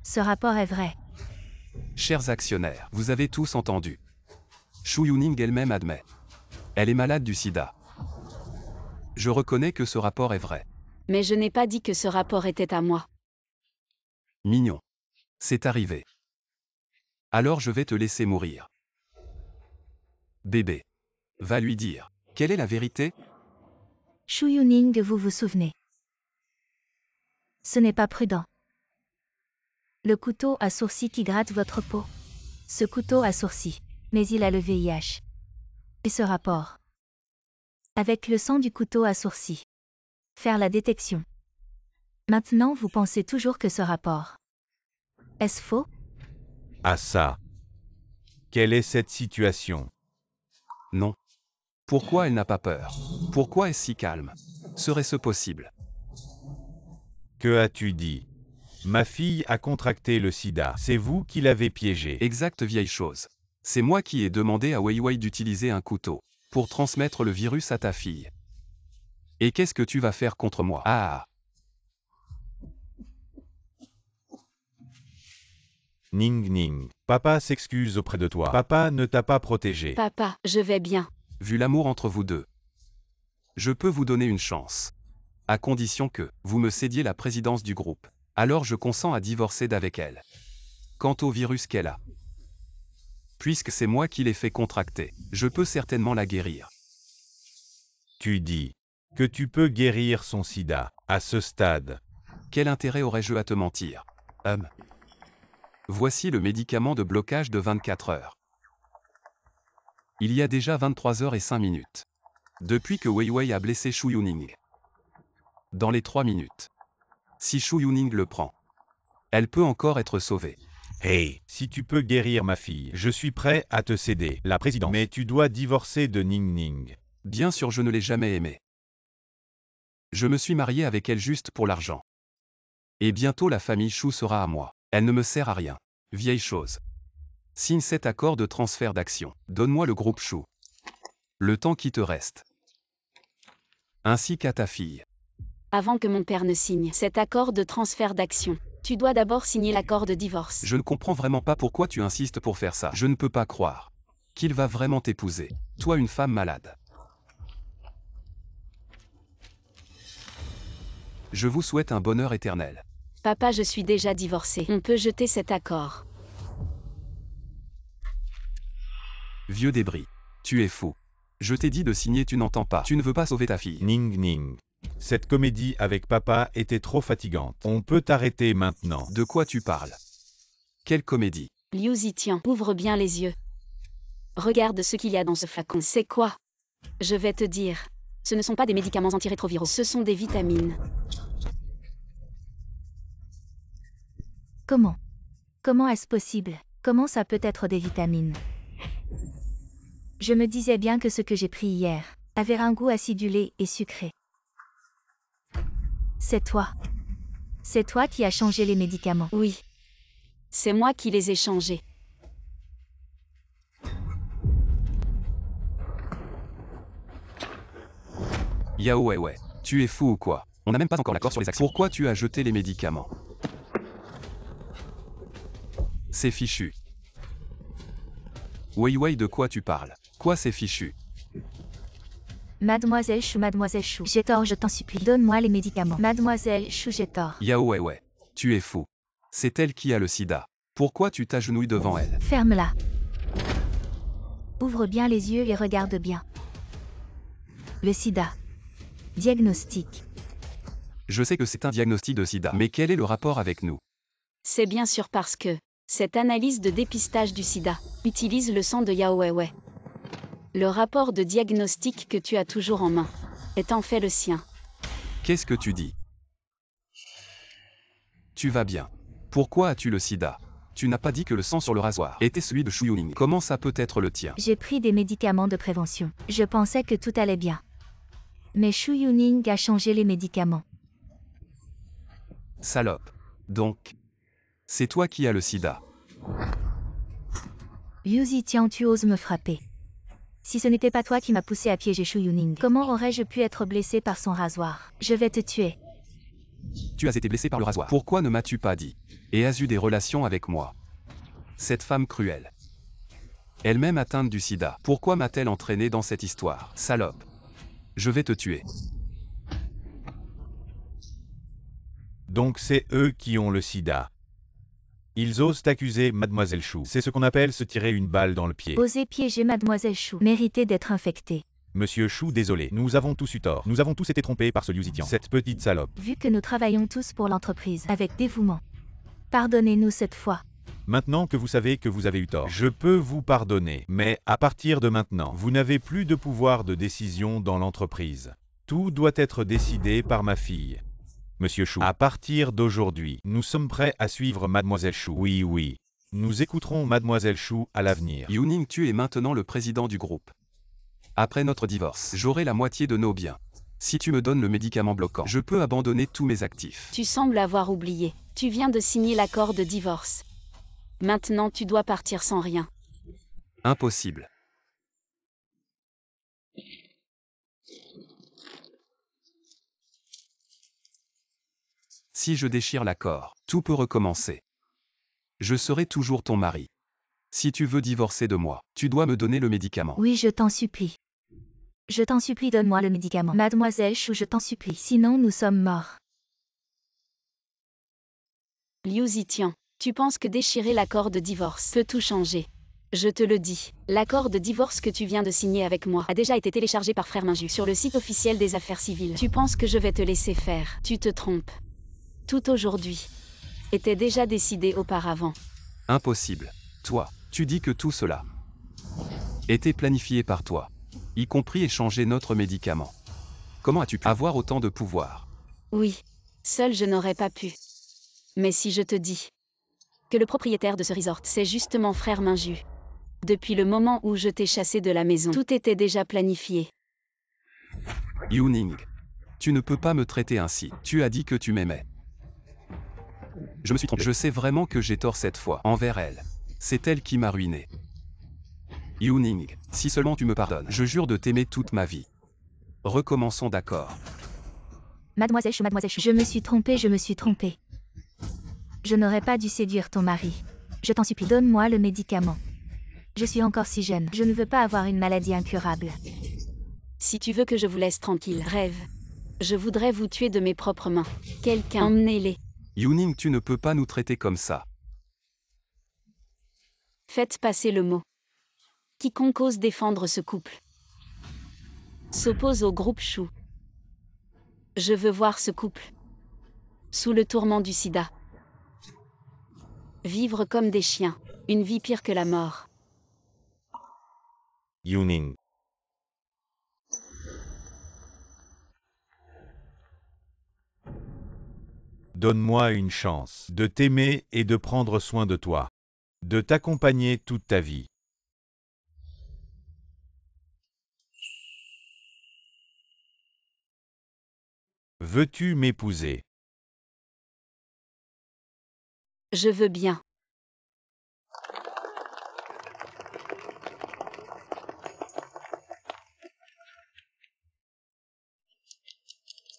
Ce rapport est vrai. Chers actionnaires, vous avez tous entendu. Shu Yuning elle-même admet. Elle est malade du sida. Je reconnais que ce rapport est vrai. Mais je n'ai pas dit que ce rapport était à moi. Mignon. C'est arrivé. Alors je vais te laisser mourir. Bébé. Va lui dire. Quelle est la vérité? Shu Yuning, vous vous souvenez. Ce n'est pas prudent. Le couteau à sourcils qui gratte votre peau. Ce couteau a sourcils. Mais il a le VIH. Et ce rapport. Avec le sang du couteau à sourcils. Faire la détection. Maintenant vous pensez toujours que ce rapport. Est-ce faux? Ah ça. Quelle est cette situation? Non. Pourquoi elle n'a pas peur? Pourquoi est-ce si calme? Serait-ce possible? Que as-tu dit? Ma fille a contracté le sida. C'est vous qui l'avez piégée. Exacte vieille chose. C'est moi qui ai demandé à Wei Wei d'utiliser un couteau pour transmettre le virus à ta fille. Et qu'est-ce que tu vas faire contre moi? Ah. Ning Ning. Papa s'excuse auprès de toi. Papa ne t'a pas protégé. Papa, je vais bien. Vu l'amour entre vous deux, je peux vous donner une chance. À condition que vous me cédiez la présidence du groupe. Alors je consens à divorcer d'avec elle. Quant au virus qu'elle a, puisque c'est moi qui l'ai fait contracter, je peux certainement la guérir. Tu dis. que tu peux guérir son sida. À ce stade, Quel intérêt aurais-je à te mentir? Voici le médicament de blocage de 24 heures. Il y a déjà 23 heures et 5 minutes. Depuis que Wei Wei a blessé Shu Yuning. Dans les 3 minutes. Si Shu Yuning le prend, elle peut encore être sauvée. hey, si tu peux guérir ma fille, je suis prêt à te céder la présidence. Mais tu dois divorcer de Ning Ning. Bien sûr, je ne l'ai jamais aimée. Je me suis marié avec elle juste pour l'argent. Et bientôt la famille Shu sera à moi. Elle ne me sert à rien. Vieille chose. Signe cet accord de transfert d'action. Donne-moi le groupe Shu. Le temps qui te reste. Ainsi qu'à ta fille. Avant que mon père ne signe cet accord de transfert d'action, tu dois d'abord signer l'accord de divorce. Je ne comprends vraiment pas pourquoi tu insistes pour faire ça. Je ne peux pas croire qu'il va vraiment t'épouser. Toi, une femme malade. Je vous souhaite un bonheur éternel. Papa, je suis déjà divorcée. On peut jeter cet accord. Vieux débris. Tu es fou. Je t'ai dit de signer, tu n'entends pas. Tu ne veux pas sauver ta fille. Ning Ning. Cette comédie avec papa était trop fatigante. On peut t'arrêter maintenant. De quoi tu parles? Quelle comédie? Liu Zitian, ouvre bien les yeux. Regarde ce qu'il y a dans ce flacon. C'est quoi? Je vais te dire. Ce ne sont pas des médicaments antirétroviraux, ce sont des vitamines. Comment? Comment est-ce possible? Comment ça peut être des vitamines? Je me disais bien que ce que j'ai pris hier avait un goût acidulé et sucré. C'est toi. C'est toi qui as changé les médicaments. Oui. C'est moi qui les ai changés. Yao Weiwei, tu es fou ou quoi? On n'a même pas encore l'accord sur les actions. Pourquoi tu as jeté les médicaments? C'est fichu. Weiwei, de quoi tu parles? Quoi, c'est fichu? Mademoiselle Chou, j'ai tort, je t'en supplie. Donne-moi les médicaments. Mademoiselle Chou, j'ai tort. Yao Weiwei, tu es fou. C'est elle qui a le sida. Pourquoi tu t'agenouilles devant elle? Ferme-la. Ouvre bien les yeux et regarde bien. Le sida. Diagnostic. Je sais que c'est un diagnostic de sida, mais quel est le rapport avec nous? C'est bien sûr parce que cette analyse de dépistage du sida utilise le sang de Yao Weiwei. Le rapport de diagnostic que tu as toujours en main est en fait le sien. Qu'est-ce que tu dis? Tu vas bien. Pourquoi as-tu le sida? Tu n'as pas dit que le sang sur le rasoir était celui de Shu Yuning. Comment ça peut être le tien? J'ai pris des médicaments de prévention. Je pensais que tout allait bien. Mais Shu Yuning a changé les médicaments. Salope. Donc, c'est toi qui as le sida. Liu Zitian, tu oses me frapper. Si ce n'était pas toi qui m'as poussé à piéger Shu Yuning, comment aurais-je pu être blessé par son rasoir? Je vais te tuer. Tu as été blessé par le rasoir. Pourquoi ne m'as-tu pas dit? Et as eu des relations avec moi? Cette femme cruelle. Elle-même atteinte du sida. Pourquoi m'a-t-elle entraîné dans cette histoire? Salope. Je vais te tuer. Donc c'est eux qui ont le sida. Ils osent accuser Mademoiselle Chou. C'est ce qu'on appelle se tirer une balle dans le pied. Oser piéger Mademoiselle Chou. Mériter d'être infecté. Monsieur Chou, désolé, nous avons tous eu tort. Nous avons tous été trompés par ce Liu Zitian. Cette petite salope. Vu que nous travaillons tous pour l'entreprise avec dévouement. Pardonnez-nous cette fois. Maintenant que vous savez que vous avez eu tort, je peux vous pardonner. Mais à partir de maintenant, vous n'avez plus de pouvoir de décision dans l'entreprise. Tout doit être décidé par ma fille. Monsieur Chou, à partir d'aujourd'hui, nous sommes prêts à suivre Mademoiselle Chou. Oui, oui. Nous écouterons Mademoiselle Chou à l'avenir. Yuning, tu es maintenant le président du groupe. Après notre divorce, j'aurai la moitié de nos biens. Si tu me donnes le médicament bloquant, je peux abandonner tous mes actifs. Tu sembles avoir oublié. Tu viens de signer l'accord de divorce. Maintenant, tu dois partir sans rien. Impossible. Si je déchire l'accord, tout peut recommencer. Je serai toujours ton mari. Si tu veux divorcer de moi, tu dois me donner le médicament. Oui, je t'en supplie. Je t'en supplie, donne-moi le médicament. Mademoiselle Chou, je t'en supplie. Sinon, nous sommes morts. Liu Zitian, tu penses que déchirer l'accord de divorce peut tout changer? Je te le dis, l'accord de divorce que tu viens de signer avec moi a déjà été téléchargé par Frère Minju sur le site officiel des affaires civiles. Tu penses que je vais te laisser faire? Tu te trompes. Tout aujourd'hui était déjà décidé auparavant. Impossible. Toi, tu dis que tout cela était planifié par toi, y compris échanger notre médicament. Comment as-tu pu avoir autant de pouvoir? Oui, seul je n'aurais pas pu. Mais si je te dis que le propriétaire de ce resort, c'est justement Frère Minju. Depuis le moment où je t'ai chassé de la maison, tout était déjà planifié. Yuning, tu ne peux pas me traiter ainsi. Tu as dit que tu m'aimais. Je me suis trompé. Je sais vraiment que j'ai tort cette fois envers elle. C'est elle qui m'a ruiné. Yuning, si seulement tu me pardonnes, je jure de t'aimer toute ma vie. Recommençons, d'accord? Mademoiselle Chou, je me suis trompée, je me suis trompée. Je n'aurais pas dû séduire ton mari. Je t'en supplie, donne-moi le médicament. Je suis encore si jeune, je ne veux pas avoir une maladie incurable. Si tu veux que je vous laisse tranquille, rêve. Je voudrais vous tuer de mes propres mains. Quelqu'un, emmenez-les. Yuning, tu ne peux pas nous traiter comme ça. Faites passer le mot. Quiconque ose défendre ce couple s'oppose au groupe Chou. Je veux voir ce couple sous le tourment du sida. Vivre comme des chiens, une vie pire que la mort. Yuning. Donne-moi une chance de t'aimer et de prendre soin de toi, de t'accompagner toute ta vie. Veux-tu m'épouser? Je veux bien.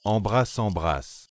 Embrasse, embrasse.